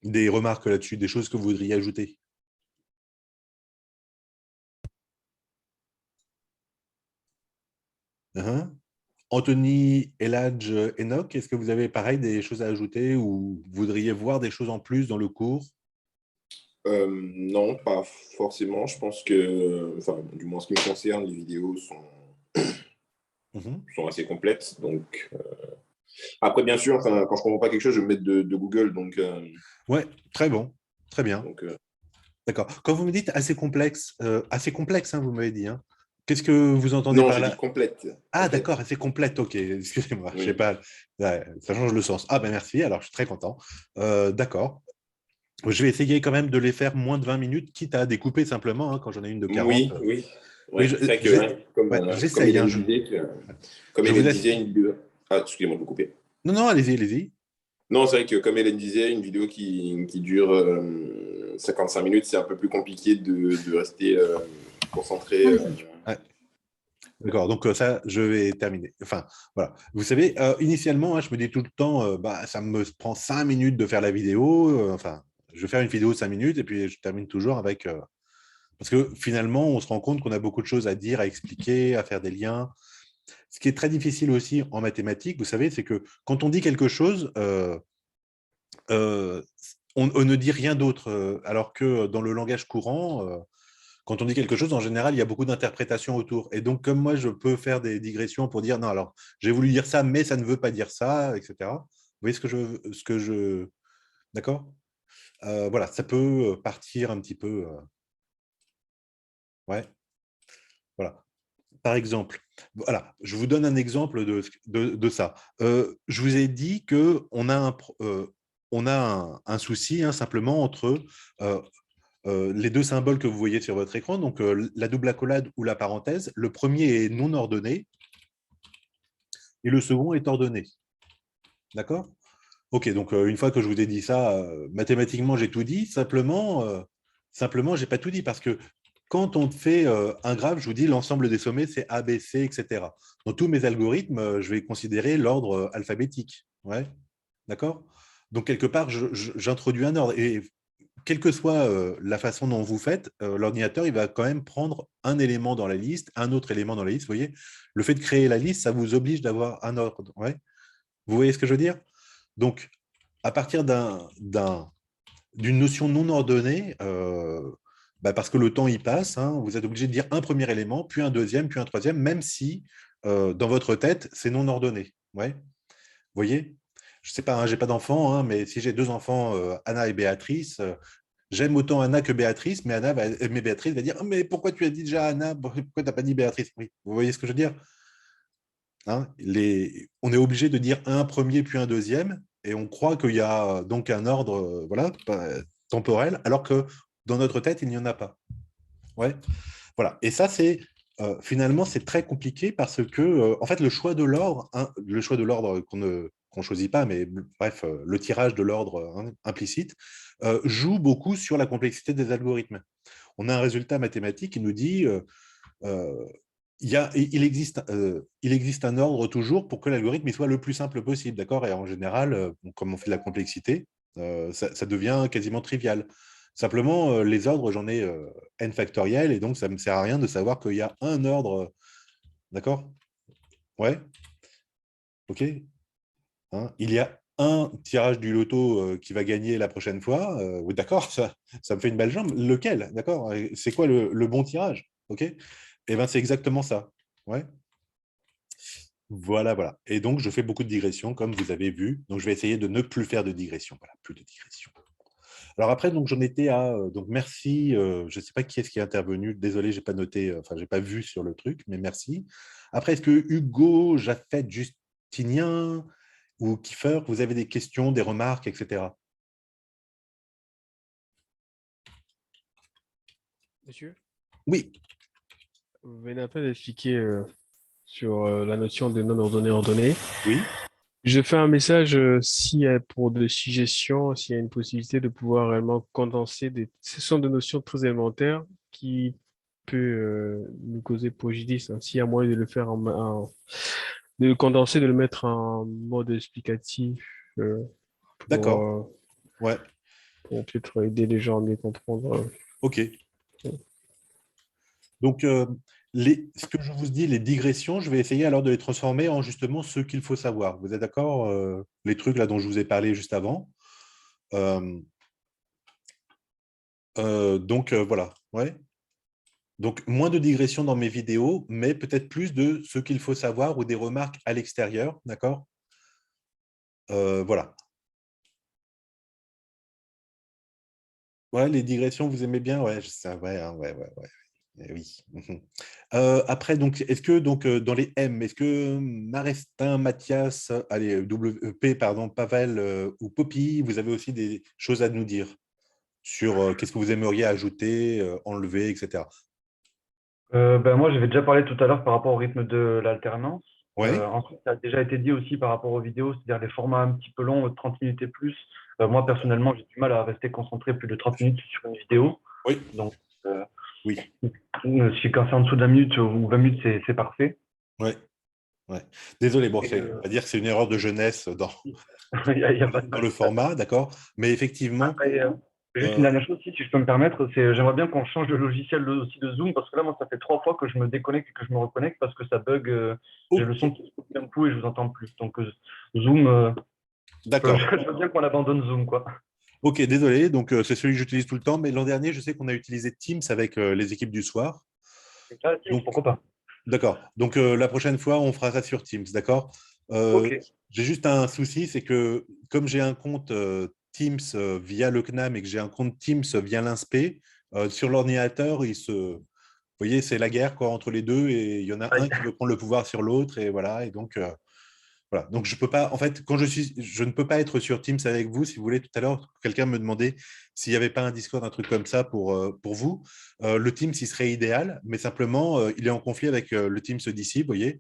Des remarques là-dessus, des choses que vous voudriez ajouter? Anthony, Eladj, Enoch, est-ce que vous avez pareil des choses à ajouter ou voudriez voir des choses en plus dans le cours? Non, pas forcément. Je pense que, enfin, du moins en ce qui me concerne, les vidéos sont assez complètes. Donc, après, bien sûr, enfin, quand je ne comprends pas quelque chose, je vais me mettre de Google. Donc, Ouais, très bon, très bien. donc D'accord. Quand vous me dites assez complexe, hein, vous m'avez dit, hein, Qu'est-ce que vous entendez Non, par j'ai dit là? complète. Ah, Complète. d'accord, c'est complète, ok, excusez-moi, je sais Oui. pas, ouais, ça change le sens. Ah ben merci, alors je suis très content. D'accord. Je vais essayer quand même de les faire moins de 20 minutes, quitte à découper simplement, hein, quand j'en ai une de 40. Oui, oui. Oui, Ouais. C'est vrai que, hein, ouais, comme j'essaye, hein, Hélène disait, comme je vous Hélène laisse. disait, une vidéo. Ah, excusez-moi de vous couper. Non, non, allez-y, allez-y. Non, c'est vrai que comme Hélène disait, une vidéo qui dure 55 minutes, c'est un peu plus compliqué de rester concentré. Ouais. D'accord, donc ça, je vais terminer. Enfin, voilà. Vous savez, initialement, hein, je me dis tout le temps, bah, ça me prend 5 minutes de faire la vidéo. Enfin, je vais faire une vidéo de 5 minutes et puis je termine toujours avec. Parce que finalement, on se rend compte qu'on a beaucoup de choses à dire, à expliquer, à faire des liens. Ce qui est très difficile aussi en mathématiques, vous savez, c'est que quand on dit quelque chose, euh, on ne dit rien d'autre. Alors que dans le langage courant, quand on dit quelque chose, en général, il y a beaucoup d'interprétations autour. Et donc, comme moi, je peux faire des digressions pour dire, non, alors, j'ai voulu dire ça, mais ça ne veut pas dire ça, etc. Vous voyez ce que je... D'accord. Voilà, ça peut partir un petit peu... ouais, voilà. Par exemple, voilà, je vous donne un exemple de ça. Je vous ai dit qu'on a on a un souci, hein, simplement entre euh, les deux symboles que vous voyez sur votre écran, donc la double accolade ou la parenthèse. Le premier est non ordonné et le second est ordonné. D'accord? Ok, donc une fois que je vous ai dit ça, mathématiquement, j'ai tout dit. Simplement, je n'ai pas tout dit parce que quand on fait un graphe, je vous dis l'ensemble des sommets, c'est A, B, C, etc. Dans tous mes algorithmes, je vais considérer l'ordre alphabétique. Ouais, d'accord? Donc, quelque part, j'introduis un ordre. Et quelle que soit la façon dont vous faites, l'ordinateur, il va quand même prendre un élément dans la liste, un autre élément dans la liste. Vous voyez, le fait de créer la liste, ça vous oblige d'avoir un ordre. Ouais. Vous voyez ce que je veux dire? Donc, à partir d'une notion non ordonnée, bah, parce que le temps y passe, hein, vous êtes obligé de dire un premier élément, puis un deuxième, puis un troisième, même si dans votre tête, c'est non ordonné. Ouais. Vous voyez? Je ne sais pas, hein, j'ai pas d'enfants, hein, mais si j'ai deux enfants, Anna et Béatrice, j'aime autant Anna que Béatrice, mais Béatrice va dire, oh, mais pourquoi tu as dit déjà Anna? Pourquoi tu n'as pas dit Béatrice? Oui. Vous voyez ce que je veux dire? Hein, on est obligé de dire un premier puis un deuxième, et on croit qu'il y a donc un ordre voilà, temporel, alors que dans notre tête, il n'y en a pas. Ouais. Voilà. Et ça, finalement, c'est très compliqué parce que, en fait, le choix de l'ordre, hein, le choix de l'ordre qu'on choisit pas, mais bref, le tirage de l'ordre implicite, joue beaucoup sur la complexité des algorithmes. On a un résultat mathématique qui nous dit euh, il existe un ordre toujours pour que l'algorithme soit le plus simple possible, d'accord? Et en général, comme on fait de la complexité, ça devient quasiment trivial. Simplement, les ordres, j'en ai n factoriel, et donc ça ne me sert à rien de savoir qu'il y a un ordre, d'accord? Ouais, ok. Hein, il y a un tirage du loto qui va gagner la prochaine fois, oui, d'accord, ça me fait une belle jambe. Lequel, d'accord? C'est quoi le bon tirage? Ok? Eh bien, c'est exactement ça. Ouais. Voilà, voilà. Et donc, je fais beaucoup de digressions, comme vous avez vu. Donc, je vais essayer de ne plus faire de digressions. Voilà, plus de digressions. Alors après, donc j'en étais à. Donc, merci. Je ne sais pas qui est-ce qui est intervenu. Désolé, j'ai pas noté. Enfin, j'ai pas vu sur le truc, mais merci. Après, est-ce que Hugo, Jaffet, Justinien ou Kiefer, vous avez des questions, des remarques, etc. Monsieur, Oui, vous venez un peu d'expliquer sur la notion de non ordonné ordonné. oui. Je fais un message s'il y a pour des suggestions, s'il y a une possibilité de pouvoir réellement condenser des... Ce sont des notions très élémentaires qui peut nous causer préjudice, hein. S'il y a moyen de le faire de le condenser, de le mettre en mode explicatif pour, D'accord. Ouais. pour peut-être aider les gens à mieux comprendre. OK. Donc, ce que je vous dis, les digressions, je vais essayer alors de les transformer en justement ce qu'il faut savoir. Vous êtes d'accord? Les trucs là dont je vous ai parlé juste avant. Euh, donc, voilà. Ouais. Donc, moins de digressions dans mes vidéos, mais peut-être plus de ce qu'il faut savoir ou des remarques à l'extérieur. D'accord? Voilà. Ouais, les digressions, vous aimez bien? Ouais, ça, ouais, hein, ouais, ouais, ouais. Eh oui. Après, donc, est-ce que donc, dans les M, est-ce que Marestin, Mathias, allez, P, pardon, Pavel ou Poppy, vous avez aussi des choses à nous dire sur qu'est-ce que vous aimeriez ajouter, enlever, etc. Moi, j'avais déjà parlé tout à l'heure par rapport au rythme de l'alternance. Ouais, Ensuite, ça a déjà été dit aussi par rapport aux vidéos, c'est-à-dire les formats un petit peu longs, 30 minutes et plus. Moi, personnellement, j'ai du mal à rester concentré plus de 30 minutes sur une vidéo. oui, Donc, oui, si quand c'est en dessous d'1 minute ou 20 minutes, c'est parfait. ouais, ouais. Désolé, bon, Et, on va dire que c'est une erreur de jeunesse il y a pas de dans mal. le format, d'accord? Mais effectivement, Après, juste une euh, dernière chose aussi, si je peux me permettre, c'est j'aimerais bien qu'on change de logiciel aussi de Zoom, parce que là, moi, ça fait 3 fois que je me déconnecte et que je me reconnecte parce que ça bug. J'ai le son ok, qui se coupe d'un coup et je vous entends plus. Donc, Zoom, d'accord. je veux bien qu'on abandonne Zoom, quoi. Ok, désolé, donc c'est celui que j'utilise tout le temps, mais l'an dernier, je sais qu'on a utilisé Teams avec les équipes du soir. Ah, Teams, Donc, pourquoi pas? d'accord. Donc, la prochaine fois, on fera ça sur Teams, d'accord? Ok. J'ai juste un souci, c'est que comme j'ai un compte Teams via le CNAM et que j'ai un compte Teams via l'INSPE, sur l'ordinateur, vous voyez, c'est la guerre quoi, entre les deux et il y en a un Aïe. qui veut prendre le pouvoir sur l'autre et voilà. Et donc, voilà. Donc, je peux pas, en fait, je ne peux pas être sur Teams avec vous. Si vous voulez, tout à l'heure, quelqu'un me demandait s'il n'y avait pas un Discord, un truc comme ça pour vous. Le Teams, il serait idéal, mais simplement, il est en conflit avec le Teams d'ici, vous voyez,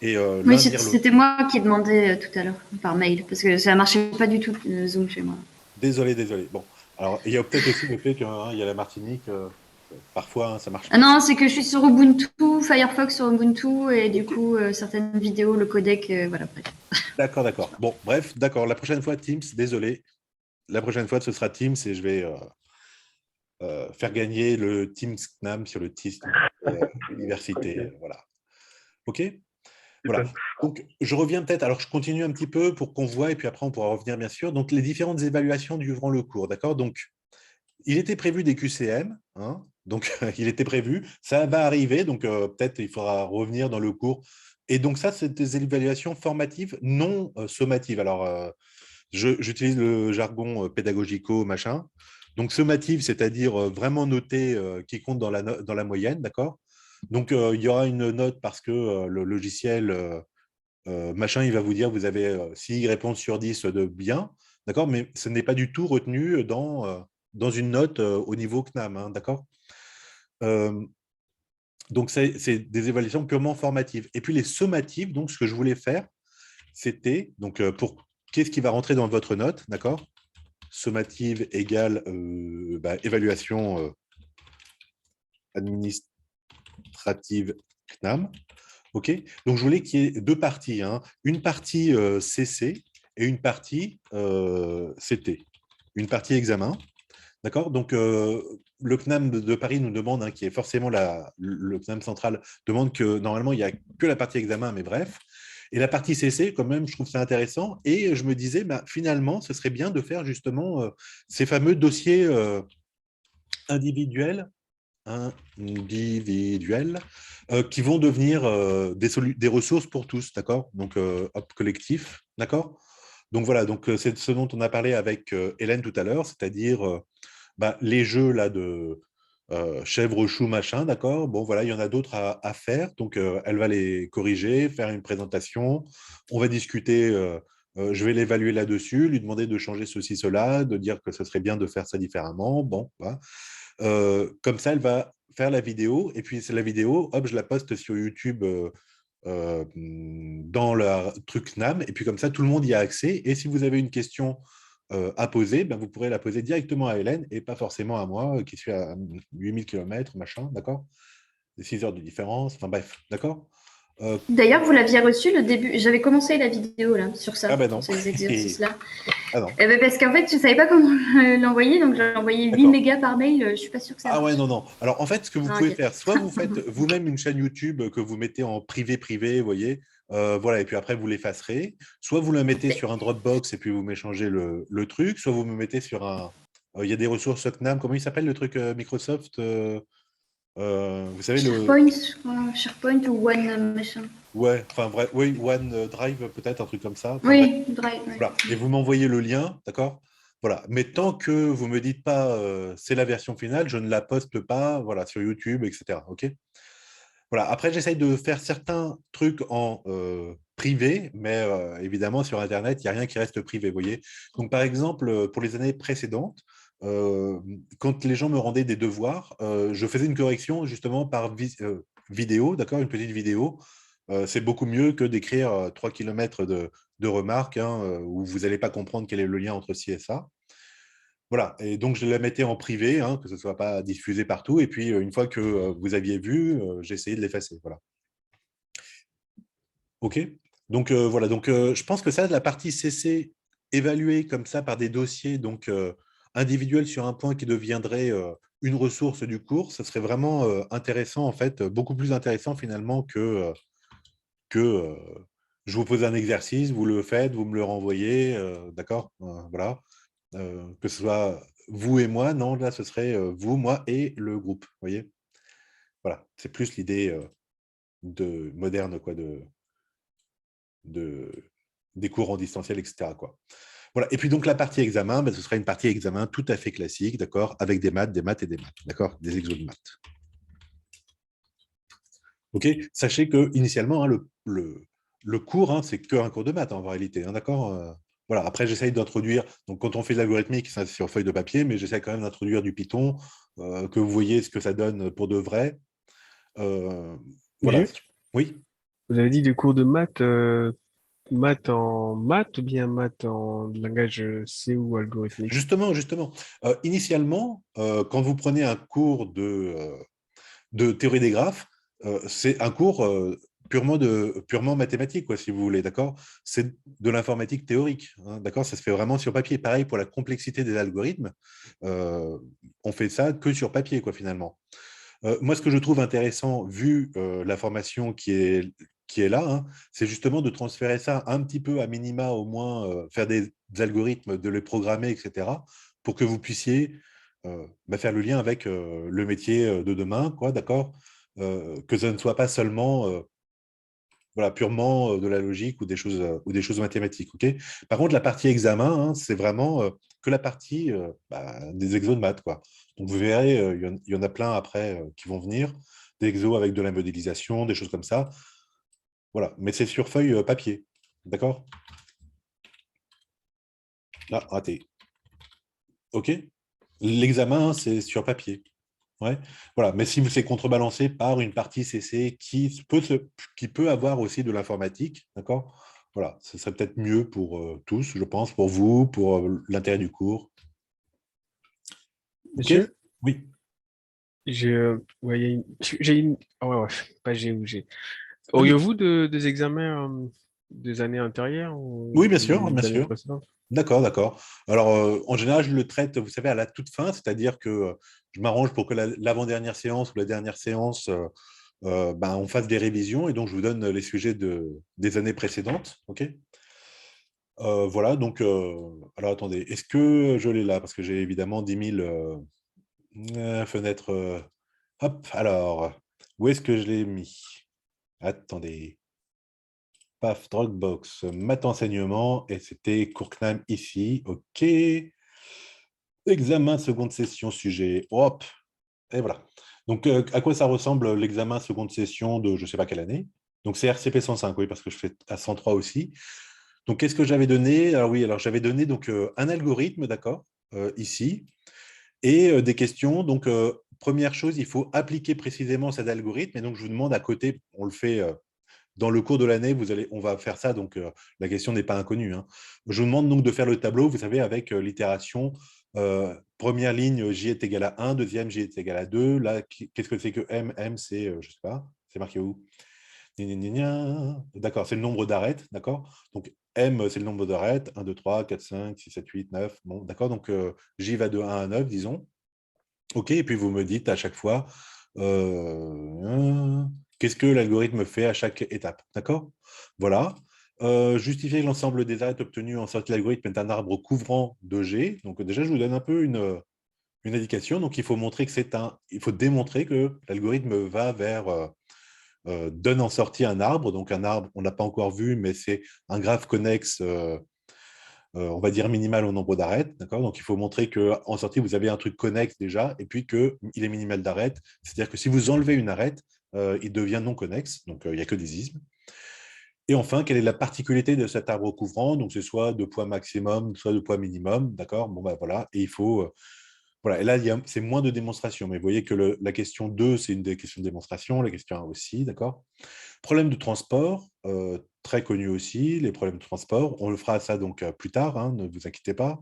et Oui, l'un vire l'autre. c'était moi qui demandais tout à l'heure par mail, parce que ça marchait pas du tout Zoom chez moi. Désolé, désolé. Bon, alors, il y a peut-être aussi le fait qu'il y a la Martinique, parfois, ça marche Ah pas. non, c'est que je suis sur Ubuntu, Firefox sur Ubuntu, et du Ok, coup, certaines vidéos, le codec, voilà, bref. d'accord, d'accord. Bon, bref, d'accord. La prochaine fois, Teams, désolé. La prochaine fois, ce sera Teams et je vais faire gagner le Teams CNAM sur le TIS Université. Ok, Voilà. OK? Voilà. super. Donc, je reviens peut-être, alors je continue un petit peu pour qu'on voit, et puis après, on pourra revenir, bien sûr. Donc, les différentes évaluations durant le cours, d'accord? Donc, il était prévu des QCM, hein, donc il était prévu, ça va arriver, donc peut-être il faudra revenir dans le cours. Et donc, ça, c'est des évaluations formatives non sommatives. Alors, j'utilise le jargon pédagogico, machin. Donc, sommative, c'est-à-dire vraiment noter qui compte dans la moyenne, d'accord? Donc, il y aura une note parce que le logiciel machin, il va vous dire, vous avez 6 réponses sur 10 de bien, d'accord? Mais ce n'est pas du tout retenu dans une note au niveau CNAM, hein, d'accord? Euh, donc, c'est des évaluations purement formatives. Et puis, les sommatives, donc, ce que je voulais faire, c'était, donc, pour qu'est-ce qui va rentrer dans votre note, d'accord? Sommative égale évaluation administrative CNAM. OK? Donc, je voulais qu'il y ait 2 parties, hein. Une partie CC et une partie CT. Une partie examen. D'accord? Donc, le CNAM de Paris nous demande, hein, qui est forcément le CNAM central, demande que normalement, il n'y a que la partie examen, mais bref. Et la partie CC, quand même, je trouve ça intéressant. Et je me disais, bah, finalement, ce serait bien de faire justement ces fameux dossiers individuels qui vont devenir des ressources pour tous, d'accord? Donc, hop, collectif, d'accord? Donc voilà, donc c'est ce dont on a parlé avec Hélène tout à l'heure, c'est-à-dire les jeux là de chèvre, chou, machin, d'accord? Bon, voilà, il y en a d'autres à faire, donc elle va les corriger, faire une présentation, on va discuter, je vais l'évaluer là-dessus, lui demander de changer ceci, cela, de dire que ce serait bien de faire ça différemment, bon, voilà. Comme ça, elle va faire la vidéo, et puis c'est la vidéo, hop, je la poste sur YouTube dans le truc NAM, et puis comme ça, tout le monde y a accès. Et si vous avez une question à poser, ben, vous pourrez la poser directement à Hélène et pas forcément à moi qui suis à 8000 km, machin, d'accord? 6 heures de différence, enfin bref, d'accord? D'ailleurs, vous l'aviez reçu le début. J'avais commencé la vidéo là sur ça, Ah ben sur non. ces exercices-là. Ah non, Parce qu'en fait, je savais pas comment l'envoyer, donc j'ai envoyé 8 d'accord. mégas par mail. Je suis pas sûre que ça Ah ouais, marche. non, non. Alors, en fait, ce que vous Ah, pouvez ok. faire, soit vous faites vous-même une chaîne YouTube que vous mettez en privé, vous voyez, voilà, et puis après, vous l'effacerez. Soit vous la mettez sur un Dropbox et puis vous m'échangez le truc, soit vous me mettez sur un... Il y a des ressources CNAM, comment il s'appelle le truc Microsoft vous savez, SharePoint, je crois. SharePoint ou One machin. Ouais, enfin, bref, oui, OneDrive, peut-être, un truc comme ça. Enfin, bref, Oui, Drive. Ouais. voilà. Et vous m'envoyez le lien, d'accord? Voilà. Mais tant que vous ne me dites pas c'est la version finale, je ne la poste pas voilà, sur YouTube, etc. OK. Voilà. Après, j'essaye de faire certains trucs en privé, mais évidemment, sur Internet, il n'y a rien qui reste privé, vous voyez. Donc, par exemple, pour les années précédentes, quand les gens me rendaient des devoirs, je faisais une correction justement par vidéo, d'accord, une petite vidéo. C'est beaucoup mieux que d'écrire 3 km de remarques hein, où vous n'allez pas comprendre quel est le lien entre ci et ça. Voilà, et donc je la mettais en privé, hein, que ce ne soit pas diffusé partout. Et puis, une fois que vous aviez vu, j'essayais de l'effacer. Voilà. OK. Donc, voilà. Donc, je pense que ça, la partie CC évaluée comme ça par des dossiers donc, individuels sur un point qui deviendrait une ressource du cours, ça serait vraiment intéressant, en fait, beaucoup plus intéressant finalement que je vous pose un exercice, vous le faites, vous me le renvoyez, d'accord? Voilà. Que ce soit vous et moi, non, là, ce serait vous, moi et le groupe, vous voyez? Voilà, c'est plus l'idée de moderne, quoi, des cours en distanciel, etc., quoi. Voilà. Et puis donc la partie examen, ben, ce sera une partie examen tout à fait classique, d'accord, avec des maths et des maths, d'accord, des exos de maths. Ok. Sachez que initialement, hein, le cours, hein, c'est qu'un cours de maths en réalité, hein, d'accord. Voilà. Après, j'essaye d'introduire. Donc, quand on fait de l'algorithmique, c'est sur feuille de papier, mais j'essaie quand même d'introduire du Python, que vous voyez ce que ça donne pour de vrai. Voilà. Juste, Oui. vous avez dit des cours de maths, maths en maths ou bien maths en langage C ou algorithmique? Justement. Initialement, quand vous prenez un cours de théorie des graphes, c'est un cours purement mathématique, quoi, si vous voulez, d'accord? C'est de l'informatique théorique, hein, d'accord? Ça se fait vraiment sur papier. Pareil pour la complexité des algorithmes, on fait ça que sur papier, quoi, finalement. Moi, ce que je trouve intéressant, vu la formation qui est là, hein, c'est justement de transférer ça un petit peu à minima, au moins faire des algorithmes, de les programmer, etc., pour que vous puissiez faire le lien avec le métier de demain, quoi, d'accord? Que ça ne soit pas seulement voilà, purement de la logique ou des choses mathématiques. Ok. Par contre, la partie examen, hein, c'est vraiment que la partie des exos de maths, quoi. Donc, vous verrez, il y en a plein après qui vont venir, des exos avec de la modélisation, des choses comme ça. Voilà, mais c'est sur feuille papier. D'accord? Là, raté. OK? L'examen, c'est sur papier. Ouais. Voilà. Mais si c'est contrebalancé par une partie CC qui peut avoir aussi de l'informatique, d'accord? Voilà, ce serait peut-être mieux pour tous, je pense, pour vous, pour l'intérêt du cours. OK? Monsieur, Oui. ouais, j'ai une, ah ouais, ouais, pas j'ai ou j'ai. Vas-y. Auriez-vous des examens des années antérieures ou Oui, bien sûr, bien des années sûr. précédentes? D'accord, d'accord. Alors, en général, je le traite, vous savez, à la toute fin, c'est-à-dire que je m'arrange pour que l'avant-dernière séance ou la dernière séance, on fasse des révisions et donc je vous donne les sujets des années précédentes. OK? Voilà, donc, alors attendez, est-ce que je l'ai là? Parce que j'ai évidemment 10 000 fenêtres. Hop, alors, où est-ce que je l'ai mis? Attendez. Paf, Dropbox, maths enseignement, et c'était Courknam ici. OK. Examen, seconde session, sujet. Hop, et voilà. Donc, à quoi ça ressemble l'examen seconde session de je ne sais pas quelle année? Donc, c'est RCP 105, oui, parce que je fais à 103 aussi. Donc, qu'est-ce que j'avais donné? Alors, oui, alors j'avais donné donc, un algorithme, d'accord, ici, et des questions. Donc, première chose, il faut appliquer précisément cet algorithme. Et donc, je vous demande à côté, on le fait dans le cours de l'année, on va faire ça, donc la question n'est pas inconnue, hein. Je vous demande donc de faire le tableau, vous savez, avec l'itération. Première ligne, J est égal à 1, deuxième, J est égal à 2. Là, qu'est-ce que c'est que M? M, c'est, je ne sais pas, c'est marqué où? D'accord, c'est le nombre d'arêtes, d'accord? Donc, M, c'est le nombre d'arêtes, 1, 2, 3, 4, 5, 6, 7, 8, 9. Bon, d'accord, donc J va de 1 à 9, disons. OK, et puis vous me dites à chaque fois qu'est-ce que l'algorithme fait à chaque étape. D'accord? Voilà. Justifier que l'ensemble des arêtes obtenues en sorte que l'algorithme est un arbre couvrant de G. Donc déjà, je vous donne un peu une indication. Donc il faut démontrer que l'algorithme va vers donne en sortie un arbre. Donc un arbre, on n'a pas encore vu, mais c'est un graphe connexe on va dire minimal au nombre d'arêtes, d'accord? Donc, il faut montrer qu'en sortie, vous avez un truc connexe déjà, et puis qu'il est minimal d'arêtes. C'est-à-dire que si vous enlevez une arête, il devient non connexe, donc il n'y a que des ismes. Et enfin, quelle est la particularité de cet arbre couvrant? Donc, c'est soit de poids maximum, soit de poids minimum, d'accord? Bon, ben voilà, et il faut... voilà, et là, c'est moins de démonstration, mais vous voyez que la question 2, c'est une des questions de démonstration, la question 1 aussi, d'accord? Problème de transport, très connu aussi, les problèmes de transport. On le fera ça donc plus tard, hein, ne vous inquiétez pas.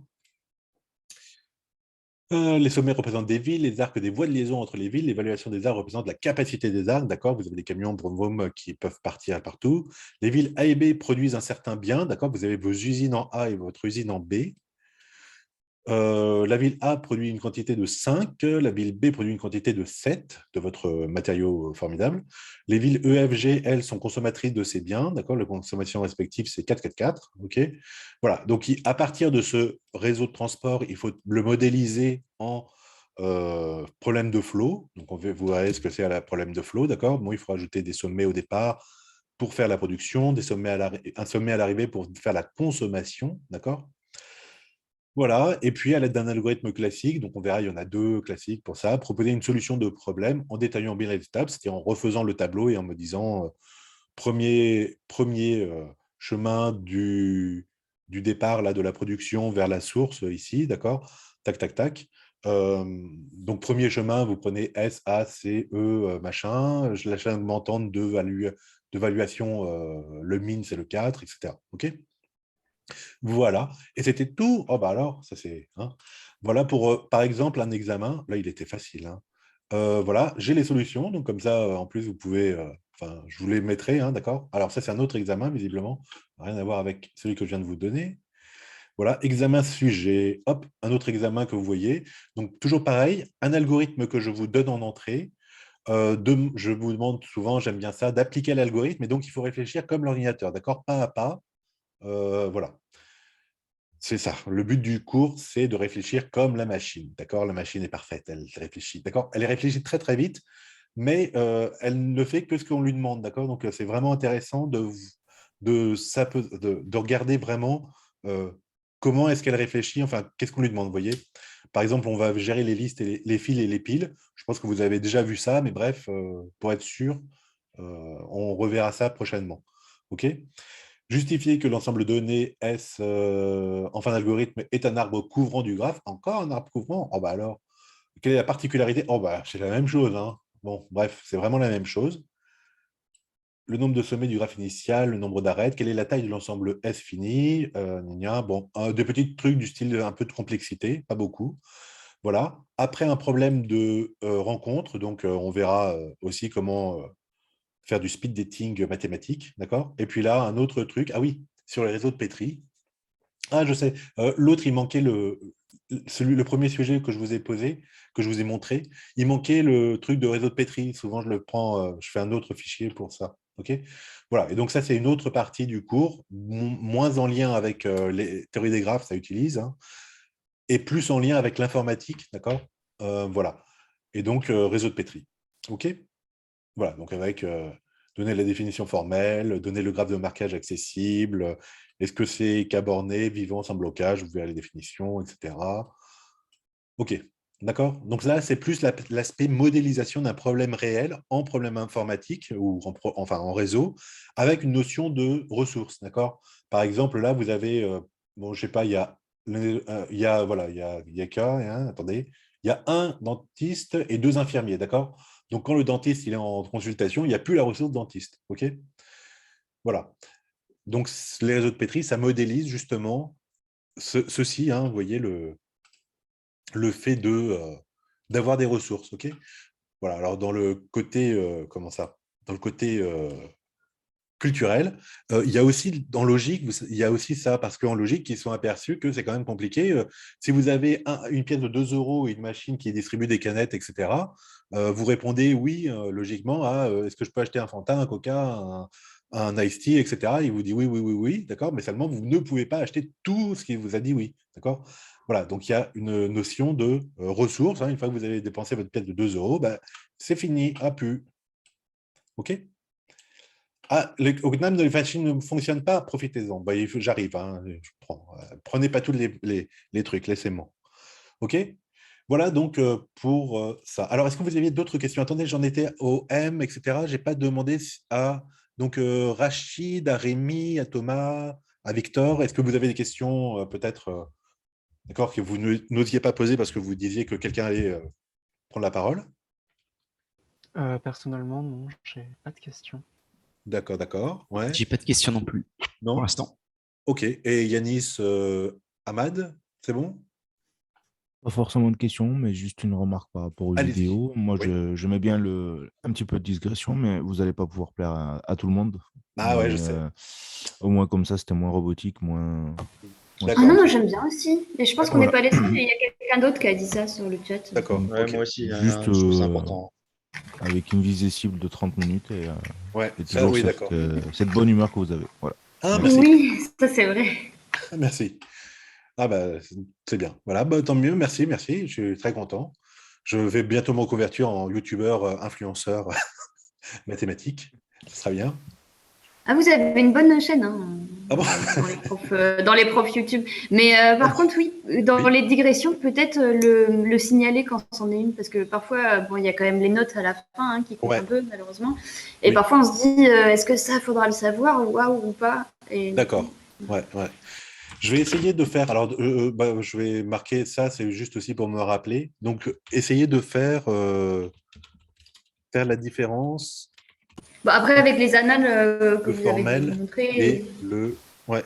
Les sommets représentent des villes, les arcs des voies de liaison entre les villes, l'évaluation des arcs représente la capacité des arcs, d'accord? Vous avez des camions vroom vroom qui peuvent partir partout. Les villes A et B produisent un certain bien, d'accord? Vous avez vos usines en A et votre usine en B. La ville A produit une quantité de 5, la ville B produit une quantité de 7 de votre matériau formidable. Les villes E, F, G, elles, sont consommatrices de ces biens, d'accord? La consommation respective, c'est 4, 4, 4, ok? Voilà, donc à partir de ce réseau de transport, il faut le modéliser en problème de flot. Donc, vous verrez ce que c'est un problème de flot, d'accord? Bon, il faut ajouter des sommets au départ pour faire la production, un sommet à l'arrivée pour faire la consommation, d'accord? Voilà, et puis à l'aide d'un algorithme classique, donc on verra, il y en a 2 classiques pour ça, proposer une solution de problème en détaillant bien les étapes, c'est-à-dire en refaisant le tableau et en me disant premier chemin du départ là, de la production vers la source ici, d'accord? Tac, tac, tac. Donc premier chemin, vous prenez S, A, C, E, machin, la chaîne augmentante de valuation, le min c'est le 4, etc. OK? Voilà, et c'était tout. Oh bah alors, ça c'est, hein. Voilà pour, par exemple, un examen. Là, il était facile, hein. Voilà, j'ai les solutions, donc comme ça, en plus, vous pouvez, enfin, je vous les mettrai, hein, d'accord? Alors ça, c'est un autre examen, visiblement, rien à voir avec celui que je viens de vous donner. Voilà, examen sujet, hop, un autre examen que vous voyez. Donc toujours pareil, un algorithme que je vous donne en entrée. Je vous demande souvent, j'aime bien ça, d'appliquer l'algorithme, et donc il faut réfléchir comme l'ordinateur, d'accord? Pas à pas. Voilà. C'est ça. Le but du cours, c'est de réfléchir comme la machine. D'accord? La machine est parfaite, elle réfléchit. D'accord? Elle réfléchit très, très vite, mais elle ne fait que ce qu'on lui demande. D'accord? Donc, c'est vraiment intéressant de regarder vraiment comment est-ce qu'elle réfléchit, enfin, qu'est-ce qu'on lui demande, vous voyez? Par exemple, on va gérer les listes, et les fils et les piles. Je pense que vous avez déjà vu ça, mais bref, pour être sûr, on reverra ça prochainement. OK? Justifier que l'ensemble donné S en fin d'algorithme est un arbre couvrant du graphe. Encore un arbre couvrant? Oh bah alors, quelle est la particularité? Oh bah c'est la même chose, hein. Bon, bref, c'est vraiment la même chose. Le nombre de sommets du graphe initial, le nombre d'arêtes, quelle est la taille de l'ensemble S fini? Bon, des petits trucs du style un peu de complexité, pas beaucoup. Voilà. Après, un problème de rencontre, donc on verra aussi comment faire du speed dating mathématique, d'accord? Et puis là, un autre truc, ah oui, sur les réseaux de Petri. Ah, je sais, l'autre, il manquait le premier sujet que je vous ai posé, que je vous ai montré, il manquait le truc de réseau de Petri. Souvent, je le prends, je fais un autre fichier pour ça. OK? Voilà, et donc ça, c'est une autre partie du cours, moins en lien avec les théories des graphes, ça utilise, hein, et plus en lien avec l'informatique, d'accord? Voilà. Et donc, réseau de Petri. OK? Voilà, donc avec donner la définition formelle, donner le graphe de marquage accessible, est-ce que c'est cas-borné, vivant, sans blocage, vous verrez les définitions, etc. OK, d'accord? Donc là, c'est plus l'aspect modélisation d'un problème réel en problème informatique ou enfin en réseau, avec une notion de ressources, d'accord? Par exemple, là, vous avez, bon, je sais pas, voilà, il y a qu'un, hein, attendez, il y a un dentiste et 2 infirmiers, d'accord? Donc, quand le dentiste il est en consultation, il n'y a plus la ressource dentiste, OK? Voilà. Donc, les réseaux de Petri, ça modélise justement ceci, hein, vous voyez, le fait d'avoir des ressources, OK? Voilà, alors dans le côté, comment ça? Dans le côté culturel, il y a aussi, en logique, il y a aussi ça, parce qu'en logique, ils sont aperçus que c'est quand même compliqué. Si vous avez une pièce de 2 € et une machine qui distribue des canettes, etc., vous répondez oui, logiquement, à est-ce que je peux acheter un Fanta, un Coca, un Ice Tea, etc. Il vous dit oui, oui, oui, oui, d'accord, mais seulement vous ne pouvez pas acheter tout ce qu'il vous a dit oui, d'accord? Voilà, donc il y a une notion de ressources, hein. Une fois que vous avez dépensé votre pièce de 2 €, ben, c'est fini, à plus. OK? Ah, le CNAM de les machines ne fonctionne pas, profitez-en. Bah, j'arrive, hein, je prends. Prenez pas tous les trucs, laissez-moi. OK? Voilà donc pour ça. Alors, est-ce que vous aviez d'autres questions? Attendez, j'en étais au M, etc. Je n'ai pas demandé à donc, Rachid, à Rémi, à Thomas, à Victor. Est-ce que vous avez des questions peut-être d'accord, que vous n'osiez pas poser parce que vous disiez que quelqu'un allait prendre la parole? Personnellement, non, j'ai pas de questions. D'accord, d'accord. Ouais. J'ai pas de questions non plus Non? pour l'instant. OK. Et Yanis, Ahmad, c'est bon? Pas forcément de questions, mais juste une remarque par rapport aux Allez-y. vidéos. Moi, Oui. je mets bien un petit peu de digression, mais vous n'allez pas pouvoir plaire à tout le monde. Ah ouais, je sais. Au moins, comme ça, c'était moins robotique, moins Ah D'accord. non, moi j'aime bien aussi. Et je pense qu'on n'est Voilà. pas les seuls. Il y a quelqu'un d'autre qui a dit ça sur le chat. D'accord. Mm. Ouais, OK. moi aussi, Juste, je trouve ça important. avec une visée cible de 30 minutes Ouais, et ça, toujours oui, d'accord. cette bonne humeur que vous avez. Voilà. Ah, Merci. merci. Oui, ça c'est vrai. Merci. Ah bah, c'est bien. Voilà, bah, tant mieux. Merci, merci. Je suis très content. Je vais bientôt me reconvertir en youtubeur, influenceur mathématique. Ce sera bien. Ah, vous avez une bonne chaîne hein, Ah bon? dans les profs YouTube. Mais par contre, oui, dans Oui. les digressions, peut-être le signaler quand c'en est une, parce que parfois, bon, il y a quand même les notes à la fin hein, qui comptent Ouais. un peu, malheureusement. Et Oui. parfois, on se dit, est-ce que ça, faudra le savoir, ou pas? Et... D'accord. Ouais, ouais. Je vais essayer de faire. Alors, bah, je vais marquer ça, c'est juste aussi pour me rappeler. Donc, essayer de faire la différence. Bon, après, avec les annales que Le vous avez formel montrées. et le. Ouais.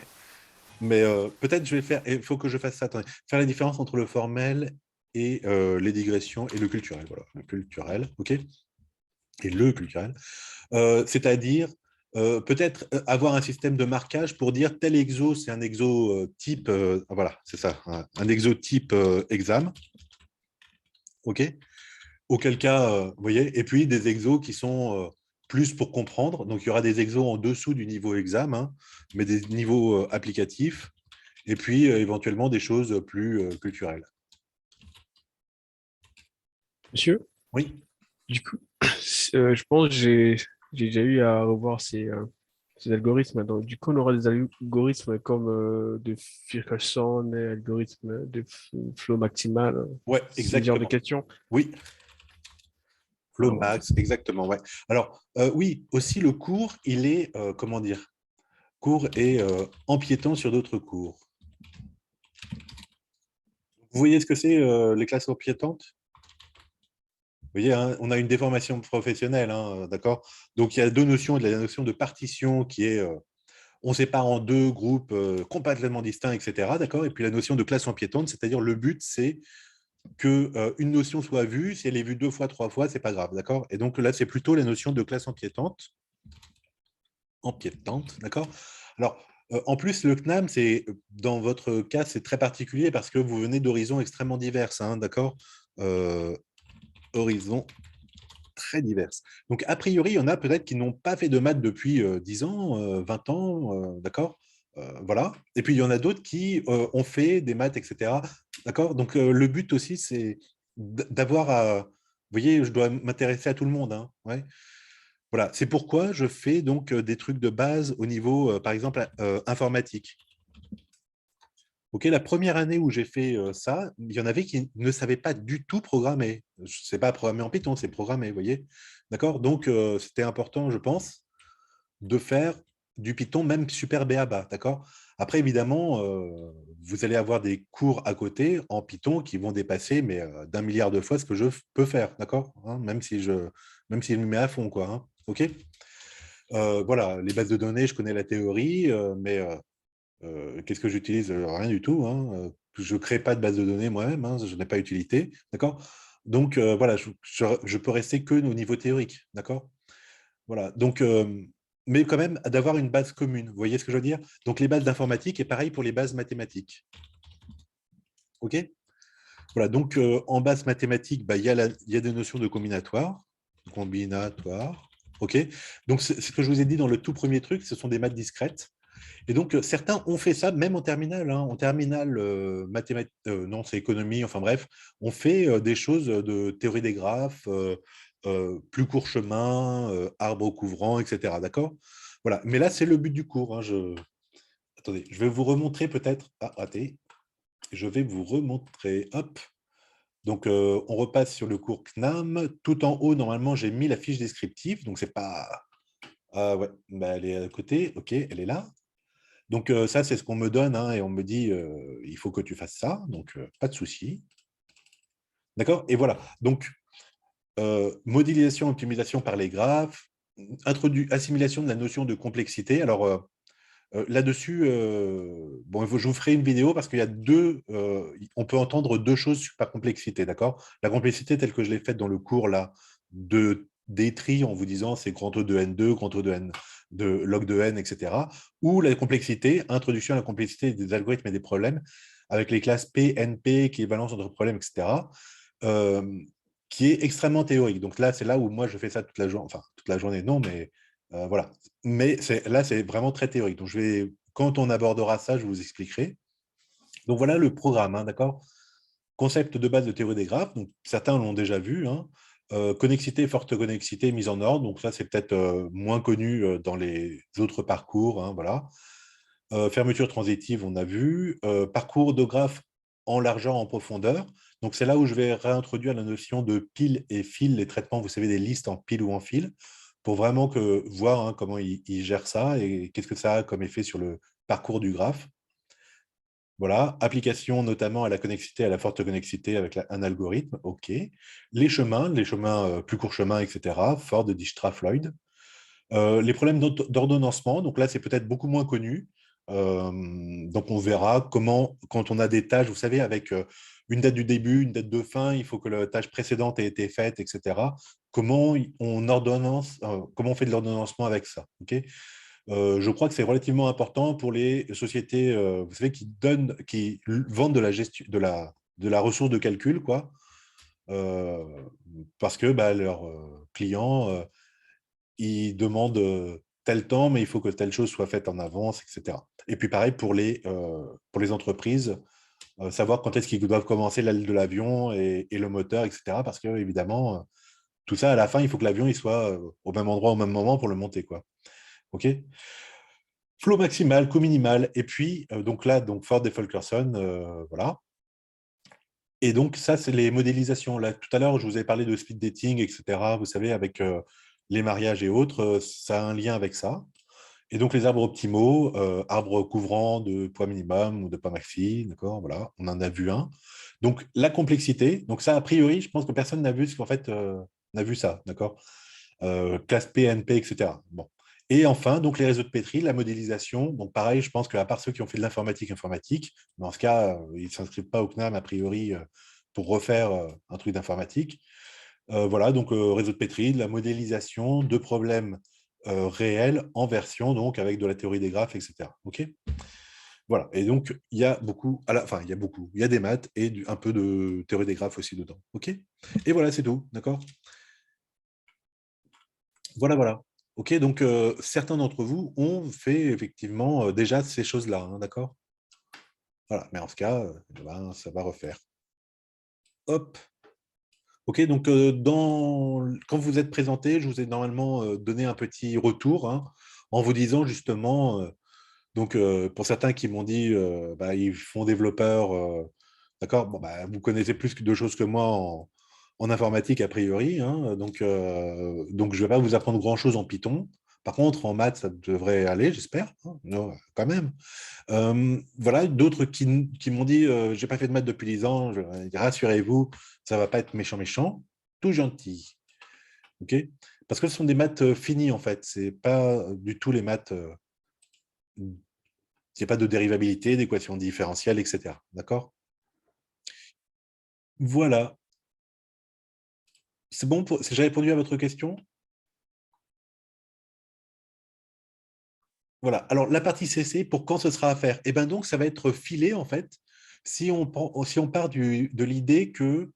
Mais peut-être je vais faire. Il faut que je fasse ça. Attendez. Faire la différence entre le formel et les digressions et le culturel. Voilà. Le culturel. OK. Et le culturel. C'est-à-dire. Peut-être avoir un système de marquage pour dire tel exo, c'est un exo type, voilà, c'est ça, un exo type exam, ok. Auquel cas, vous voyez, et puis des exos qui sont plus pour comprendre. Donc, il y aura des exos en dessous du niveau exam, hein, mais des niveaux applicatifs, et puis éventuellement des choses plus culturelles. Monsieur, Oui. du coup, je pense que j'ai déjà eu à revoir ces algorithmes. Donc, du coup, on aura des algorithmes comme de Firkasson, des algorithmes de flow maximal, Ouais, ce genre de exactement. questions. Oui. Flow Alors, max, exactement, ouais. Alors, oui, aussi le cours, il est, comment dire, cours et empiétant sur d'autres cours. Vous voyez ce que c'est les classes empiétantes? Vous voyez, hein, on a une déformation professionnelle, hein, d'accord? Donc, il y a deux notions. Il y a la notion de partition qui est, on sépare en deux groupes complètement distincts, etc., d'accord? Et puis la notion de classe empiétante, c'est-à-dire le but, c'est qu'une notion soit vue. Si elle est vue 2 fois, 3 fois, c'est pas grave, d'accord? Et donc là, c'est plutôt la notion de classe empiétante, d'accord? Alors, en plus, le CNAM, dans votre cas, c'est très particulier parce que vous venez d'horizons extrêmement diverses, hein, d'accord? Horizons très diverses. Donc, a priori, il y en a peut-être qui n'ont pas fait de maths depuis 10 ans, 20 ans, d'accord? Voilà. Et puis, il y en a d'autres qui ont fait des maths, etc. D'accord? Donc, le but aussi, c'est d'avoir... vous voyez, je dois m'intéresser à tout le monde, hein, ouais. Voilà, c'est pourquoi je fais donc des trucs de base au niveau, par exemple, informatique. Ok, la première année où j'ai fait ça, il y en avait qui ne savaient pas du tout programmer. Ce n'est pas programmer en Python, c'est programmer, vous voyez. D'accord? Donc, c'était important, je pense, de faire du Python, même super BABA. D'accord? Après, évidemment, vous allez avoir des cours à côté en Python qui vont dépasser mais, d'1 milliard de fois ce que je peux faire. D'accord? Hein, même si je me mets à fond, quoi. Hein, ok? Voilà, les bases de données, je connais la théorie, mais qu'est-ce que j'utilise? Rien du tout. Hein. Je ne crée pas de base de données moi-même, hein, je n'ai pas utilité. D'accord? Donc, voilà, je peux rester que au niveau théorique. D'accord? Voilà. Donc, mais quand même, d'avoir une base commune. Vous voyez ce que je veux dire? Donc, les bases d'informatique et pareil pour les bases mathématiques. OK? Voilà. Donc, en base mathématique, bah, il y a des notions de combinatoire. Combinatoire. OK? Donc, c'est ce que je vous ai dit dans le tout premier truc, ce sont des maths discrètes. Et donc, certains ont fait ça même en terminale. Hein. En terminale, mathématiques, non, c'est économie, enfin bref, on fait des choses de théorie des graphes, plus court chemin, arbre couvrant, etc. D'accord? Voilà. Mais là, c'est le but du cours. Hein. Attendez, je vais vous remontrer peut-être. Ah, raté. Je vais vous remontrer. Hop. Donc, on repasse sur le cours CNAM. Tout en haut, normalement, j'ai mis la fiche descriptive. Donc, c'est pas... Ah ouais, bah, elle est à côté. OK, elle est là. Donc, ça, c'est ce qu'on me donne. Hein, et on me dit, il faut que tu fasses ça. Donc, pas de souci. D'accord? Et voilà. Donc, modélisation, optimisation par les graphes, assimilation de la notion de complexité. Alors, là-dessus, bon, je vous ferai une vidéo parce qu'il y a on peut entendre deux choses par complexité, d'accord? La complexité telle que je l'ai faite dans le cours là, des tris en vous disant c'est grand O de N2, grand O de N, de log de N, etc. Ou la complexité, introduction à la complexité des algorithmes et des problèmes avec les classes P, NP, équivalence entre problèmes, etc. Qui est extrêmement théorique. Donc là, c'est là où moi je fais ça toute la journée, enfin toute la journée, non, mais voilà. Mais là, c'est vraiment très théorique. Donc, quand on abordera ça, je vous expliquerai. Donc, voilà le programme, hein, d'accord? Concept de base de théorie des graphes. Donc, certains l'ont déjà vu. Hein. Connexité, forte connexité, mise en ordre. Donc, ça, c'est peut-être moins connu dans les autres parcours. Hein, voilà. Fermeture transitive, on a vu. Parcours de graphes en largeur, en profondeur. Donc, c'est là où je vais réintroduire la notion de pile et fil, les traitements, vous savez, des listes en pile ou en fil, pour vraiment voir hein, comment il gère ça et qu'est-ce que ça a comme effet sur le parcours du graphe. Voilà, application notamment à la connexité, à la forte connexité avec un algorithme, OK. Les chemins plus courts chemins, etc. Ford, Dijkstra, Floyd. Les problèmes d'ordonnancement, donc là, c'est peut-être beaucoup moins connu. Donc, on verra comment, quand on a des tâches, vous savez, avec une date du début, une date de fin, il faut que la tâche précédente ait été faite, etc. Comment comment on fait de l'ordonnancement avec ça, OK. Je crois que c'est relativement important pour les sociétés, vous savez, qui vendent de la gestion, de la ressource de calcul, quoi, parce que bah, leurs clients ils demandent tel temps, mais il faut que telle chose soit faite en avance, etc. Et puis pareil pour les entreprises, savoir quand est-ce qu'ils doivent commencer l'aile de l'avion et le moteur, etc. Parce que évidemment, tout ça, à la fin, il faut que l'avion il soit au même endroit au même moment pour le monter, quoi. OK. Flow maximal, coût minimal, et puis, donc là, Ford et Fulkerson, voilà. Et donc, ça, c'est les modélisations. Là, tout à l'heure, je vous ai parlé de speed dating, etc. Vous savez, avec les mariages et autres, ça a un lien avec ça. Et donc, les arbres optimaux, arbres couvrants de poids minimum ou de poids maxi, d'accord, voilà, on en a vu un. Donc, la complexité, donc ça, a priori, je pense que personne n'a vu ce qu'en fait, n'a vu ça, d'accord, classe P, NP, etc. Bon. Et enfin, donc les réseaux de Petri, la modélisation. Donc pareil, je pense qu'à part ceux qui ont fait de l'informatique informatique, mais en ce cas, ils ne s'inscrivent pas au CNAM a priori pour refaire un truc d'informatique. Voilà, donc réseau de Petri, de la modélisation de problèmes réels en version, donc avec de la théorie des graphes, etc. OK. Voilà, et donc il y a beaucoup, enfin il y a beaucoup, il y a des maths et un peu de théorie des graphes aussi dedans. OK. Et voilà, c'est tout, d'accord. Voilà, voilà. OK, donc certains d'entre vous ont fait effectivement déjà ces choses-là, hein, d'accord? Voilà, mais en ce cas, ben, ça va refaire. Hop. OK, donc quand vous êtes présenté, je vous ai normalement donné un petit retour hein, en vous disant justement, donc pour certains qui m'ont dit, bah, ils font développeur, d'accord, bon, bah, vous connaissez plus de choses que moi en informatique a priori, hein, donc je ne vais pas vous apprendre grand-chose en Python. Par contre, en maths, ça devrait aller, j'espère, hein, non, quand même. Voilà, d'autres qui m'ont dit j'ai pas fait de maths depuis 10 ans, rassurez-vous, ça va pas être méchant, tout gentil. OK. Parce que ce sont des maths finis en fait, c'est pas du tout les maths, il n'y a pas de dérivabilité, d'équation différentielle, etc. D'accord. Voilà. C'est bon, j'ai répondu à votre question? Voilà. Alors, la partie CC, pour quand ce sera à faire? Eh bien, donc, ça va être filé, en fait, si on part de l'idée que...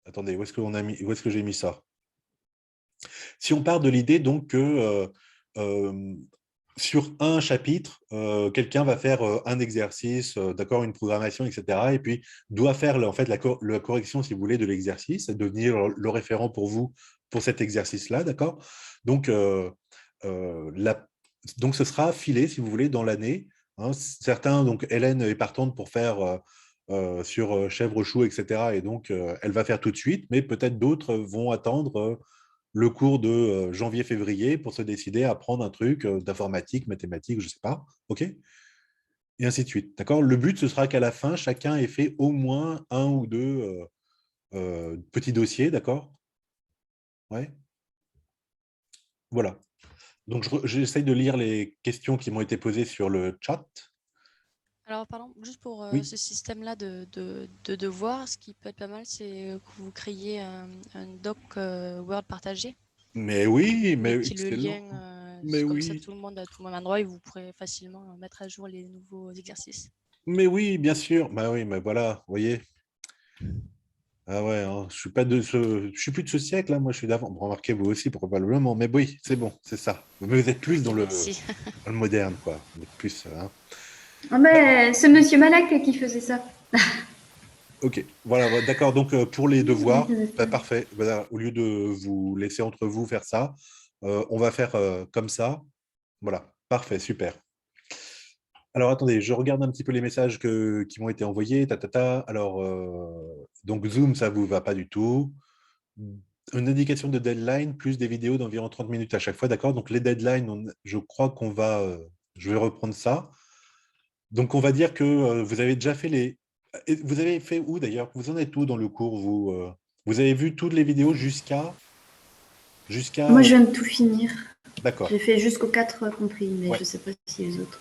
Attendez, où est-ce que j'ai mis ça? Si on part de l'idée, donc, que sur un chapitre, quelqu'un va faire un exercice, d'accord, une programmation, etc. Et puis, doit faire, en fait, la correction, si vous voulez, de l'exercice, et devenir le référent pour vous pour cet exercice-là, d'accord? Donc, donc ce sera filé, si vous voulez, dans l'année. Hein. Certains, donc Hélène est partante pour faire sur chèvre, chou, etc. Et donc, elle va faire tout de suite, mais peut-être d'autres vont attendre le cours de janvier-février pour se décider à prendre un truc d'informatique, mathématiques, je ne sais pas. OK? Et ainsi de suite. D'accord? Le but, ce sera qu'à la fin, chacun ait fait au moins un ou deux petits dossiers. D'accord? Ouais. Voilà. Donc, j'essaye de lire les questions qui m'ont été posées sur le chat. Alors, pardon, juste pour Oui. ce système-là de devoirs, ce qui peut être pas mal, c'est que vous créez un doc Word partagé. Mais oui, Vous mais mettiez le excellent. lien, Mais comme ça oui. tout le monde à tout le même endroit et vous pourrez facilement mettre à jour les nouveaux exercices. Mais oui, bien sûr. Bah oui, mais voilà, vous voyez. Ah ouais, hein, je suis pas de je suis plus de ce siècle, là, moi je suis d'avant. Bon, remarquez vous aussi probablement, mais oui, c'est bon, c'est ça. Mais vous êtes plus dans le Merci. moderne, quoi. Vous êtes plus, hein. Ah ben, c'est Monsieur Malak qui faisait ça. Ok, voilà, d'accord. Donc pour les Il devoirs, faisait ça. parfait. Voilà, au lieu de vous laisser entre vous faire ça, on va faire comme ça. Voilà, parfait, super. Alors attendez, je regarde un petit peu les messages qui m'ont été envoyés. Alors, donc Zoom, ça vous va pas du tout. Une indication de deadline plus des vidéos d'environ 30 minutes à chaque fois, d'accord? Donc les deadlines, je crois qu'on va, je vais reprendre ça. Donc on va dire que vous avez déjà fait les... Vous avez fait où d'ailleurs? Vous en êtes où dans le cours, vous vous avez vu toutes les vidéos jusqu'à... Moi, je viens de tout finir. D'accord. J'ai fait jusqu'au 4 compris, mais Ouais. je ne sais pas si les autres.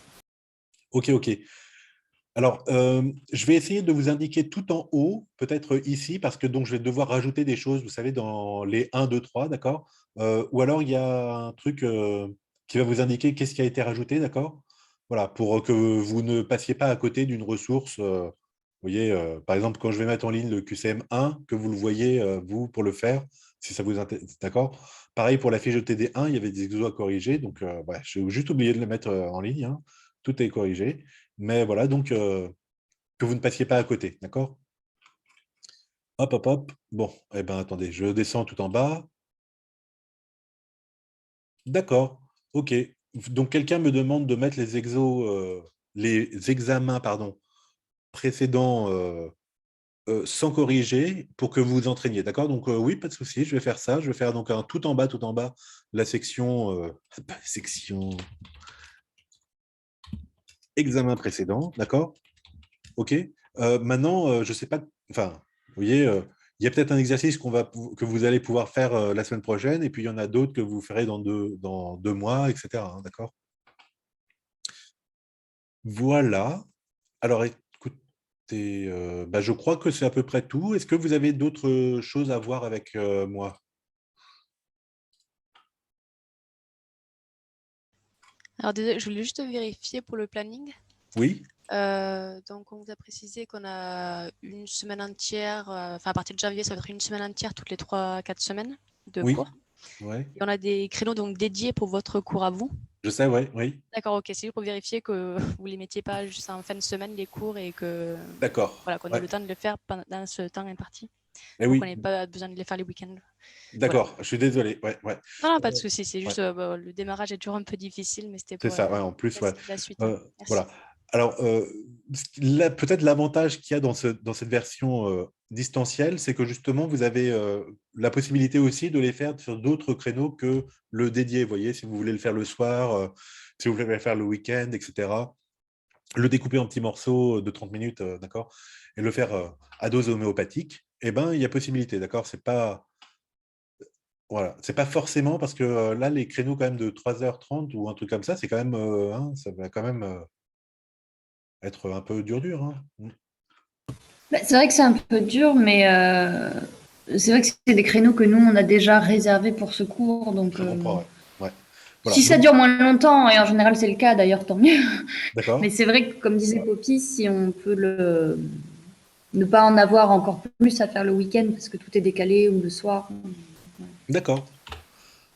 Ok, ok. Alors, je vais essayer de vous indiquer tout en haut, peut-être ici, parce que donc je vais devoir rajouter des choses, vous savez, dans les 1, 2, 3, d'accord? Ou alors, il y a un truc qui va vous indiquer qu'est-ce qui a été rajouté, d'accord? Voilà, pour que vous ne passiez pas à côté d'une ressource. Vous voyez, par exemple, quand je vais mettre en ligne le QCM1, que vous le voyez, vous, pour le faire, si ça vous intéresse, d'accord? Pareil pour la fiche de TD1, il y avait des exos à corriger, donc ouais, j'ai juste oublié de le mettre en ligne, hein. Tout est corrigé. Mais voilà, donc que vous ne passiez pas à côté, d'accord? Hop, hop, hop. Bon, eh bien, attendez, je descends tout en bas. D'accord, ok. Donc, quelqu'un me demande de mettre les examens, pardon, précédents sans corriger pour que vous vous entraîniez, d'accord? Donc, oui, pas de souci, je vais faire ça. Je vais faire donc un tout en bas, la section, section examen précédent, d'accord? Ok. Maintenant, je ne sais pas, enfin, vous voyez, il y a peut-être un exercice que vous allez pouvoir faire la semaine prochaine, et puis il y en a d'autres que vous ferez dans deux mois, etc. Hein, d'accord? Voilà. Alors, écoutez, bah, je crois que c'est à peu près tout. Est-ce que vous avez d'autres choses à voir avec moi? Alors désolé, je voulais juste vérifier pour le planning. Oui, Donc on vous a précisé qu'on a une semaine entière, enfin à partir de janvier, ça va être une semaine entière toutes les 3-4 semaines de oui, cours. ouais. Et on a des créneaux donc dédiés pour votre cours à vous. Je sais, ouais, oui. D'accord, ok, c'est juste pour vérifier que vous les mettiez pas juste en fin de semaine les cours et que D'accord. voilà, qu'on ait Ouais. le temps de le faire dans ce temps imparti. Eh Pour oui, qu'on n'ait pas besoin de les faire les week-ends. d'accord, je suis désolé. Ouais, ouais. Non, non, pas de souci, c'est Ouais. juste le démarrage est toujours un peu difficile, mais c'était C'est pour ça, ouais, en plus, ouais. la suite. Hein. Merci. Voilà. Alors, peut-être l'avantage qu'il y a dans cette version distancielle, c'est que justement, vous avez la possibilité aussi de les faire sur d'autres créneaux que le dédié. Vous voyez, si vous voulez le faire le soir, si vous voulez le faire le week-end, etc. Le découper en petits morceaux de 30 minutes, d'accord, et le faire à dose homéopathique, eh ben, il y a possibilité, d'accord? C'est pas... Voilà, c'est pas forcément parce que là, les créneaux quand même de 3h30 ou un truc comme ça, c'est quand même, hein, ça va quand même être un peu dur. Hein. Bah, c'est vrai que c'est un peu dur, mais c'est vrai que c'est des créneaux que nous, on a déjà réservés pour ce cours. Donc, Je comprends, ouais. Ouais. Voilà. si ça Donc, dure moins longtemps, et en général c'est le cas d'ailleurs, tant mieux. d'accord. Mais c'est vrai que, comme disait Poppy, si on peut ne pas en avoir encore plus à faire le week-end parce que tout est décalé ou le soir. D'accord.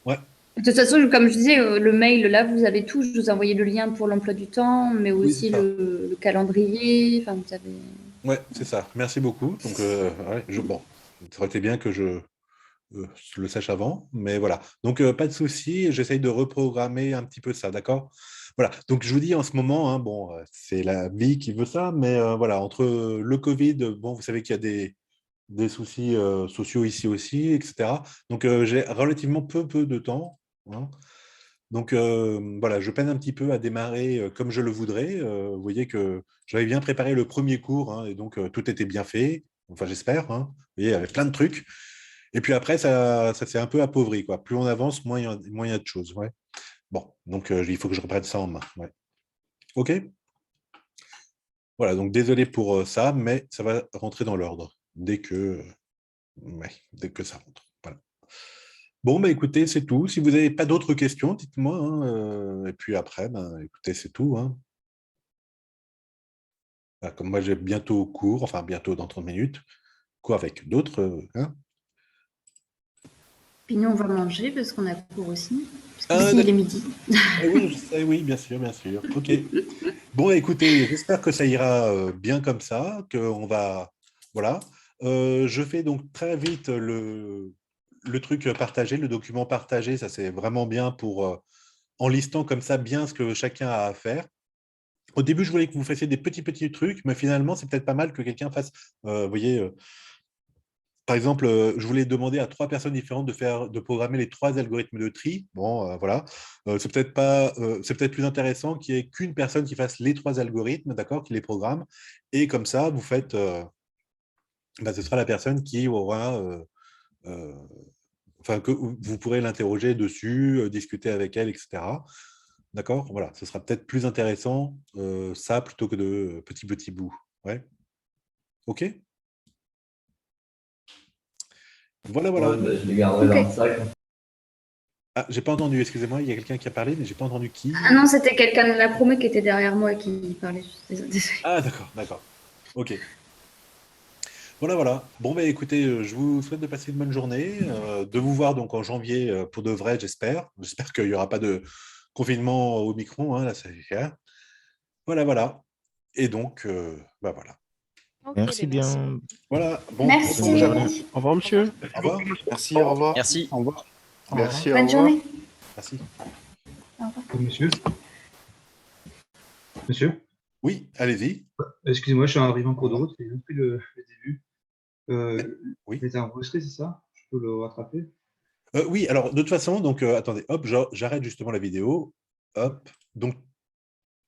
Ouais. De toute façon, comme je disais, le mail, là, vous avez tout. Je vous ai envoyé le lien pour l'emploi du temps, mais Oui, c'est aussi ça. le calendrier. Enfin, vous avez... Ouais, c'est ça. Merci beaucoup. Donc, ouais, bon, ça aurait été bien que je le sache avant, mais voilà. Donc, pas de souci, j'essaye de reprogrammer un petit peu ça, d'accord? Voilà, donc je vous dis en ce moment, hein, bon, c'est la vie qui veut ça, mais voilà, entre le Covid, bon, vous savez qu'il y a des soucis sociaux ici aussi, etc. Donc, j'ai relativement peu de temps, hein. Donc, voilà, je peine un petit peu à démarrer comme je le voudrais. Vous voyez que j'avais bien préparé le premier cours, hein, et donc tout était bien fait. Enfin, j'espère, hein. Vous voyez, il y avait plein de trucs. Et puis après, ça s'est un peu appauvri, quoi. Plus on avance, moins il y a de choses. Ouais. Bon, donc il faut que je reprenne ça en main. Ouais. OK? Voilà, donc désolé pour ça, mais ça va rentrer dans l'ordre dès que ça rentre. Voilà. Bon, bah, écoutez, c'est tout. Si vous n'avez pas d'autres questions, dites-moi, hein, et puis après, ben, écoutez, c'est tout, hein. Voilà, comme moi, j'ai bientôt cours, enfin bientôt dans 30 minutes, cours avec d'autres, hein. Puis nous, on va manger parce qu'on a cours aussi. Parce Ah, qu'ici, il est midi. oui, je sais, oui, bien sûr, bien sûr. OK. Bon, écoutez, j'espère que ça ira bien comme ça, qu'on va... Voilà. Je fais donc très vite le truc partagé, le document partagé, ça c'est vraiment bien pour, en listant comme ça bien ce que chacun a à faire. Au début, je voulais que vous fassiez des petits trucs, mais finalement, c'est peut-être pas mal que quelqu'un fasse, vous voyez, par exemple, je voulais demander à 3 personnes différentes de programmer les 3 algorithmes de tri. Bon, voilà. C'est peut-être pas, c'est peut-être plus intéressant qu'il y ait qu'une personne qui fasse les 3 algorithmes, d'accord, qui les programme. Et comme ça, vous faites, bah, ce sera la personne qui aura, euh, enfin, que vous pourrez l'interroger dessus, discuter avec elle, etc. D'accord? Voilà, ce sera peut-être plus intéressant, ça, plutôt que de petits bouts. Ouais. OK? Voilà, voilà. Ouais, bah, je les garderai dans le sac. Ah, j'ai pas entendu, excusez-moi, il y a quelqu'un qui a parlé, mais j'ai pas entendu qui. Ah non, c'était quelqu'un de la promo qui était derrière moi et qui parlait. Désolée. Ah, d'accord. OK. Voilà. Bon, bah, écoutez, je vous souhaite de passer une bonne journée, de vous voir donc en janvier pour de vrai, j'espère. J'espère qu'il n'y aura pas de confinement au micron, hein, là, c'est clair. Voilà. Et donc, bah voilà. Ok, Merci ben merci bien. beaucoup. Voilà. Bon, Merci. Bonne journée. Au revoir, monsieur. au revoir. Merci, au revoir. Merci. Au revoir. Merci, au Bonne revoir. journée. Merci. Au revoir. Monsieur? Monsieur? Oui, allez-y. Excusez-moi, je suis arrivé en cours de route, j'ai juste pris le début. Oui. Il était enregistré, c'est ça? Je peux le rattraper? Oui, alors de toute façon, donc attendez, hop, j'arrête justement la vidéo. Hop. Donc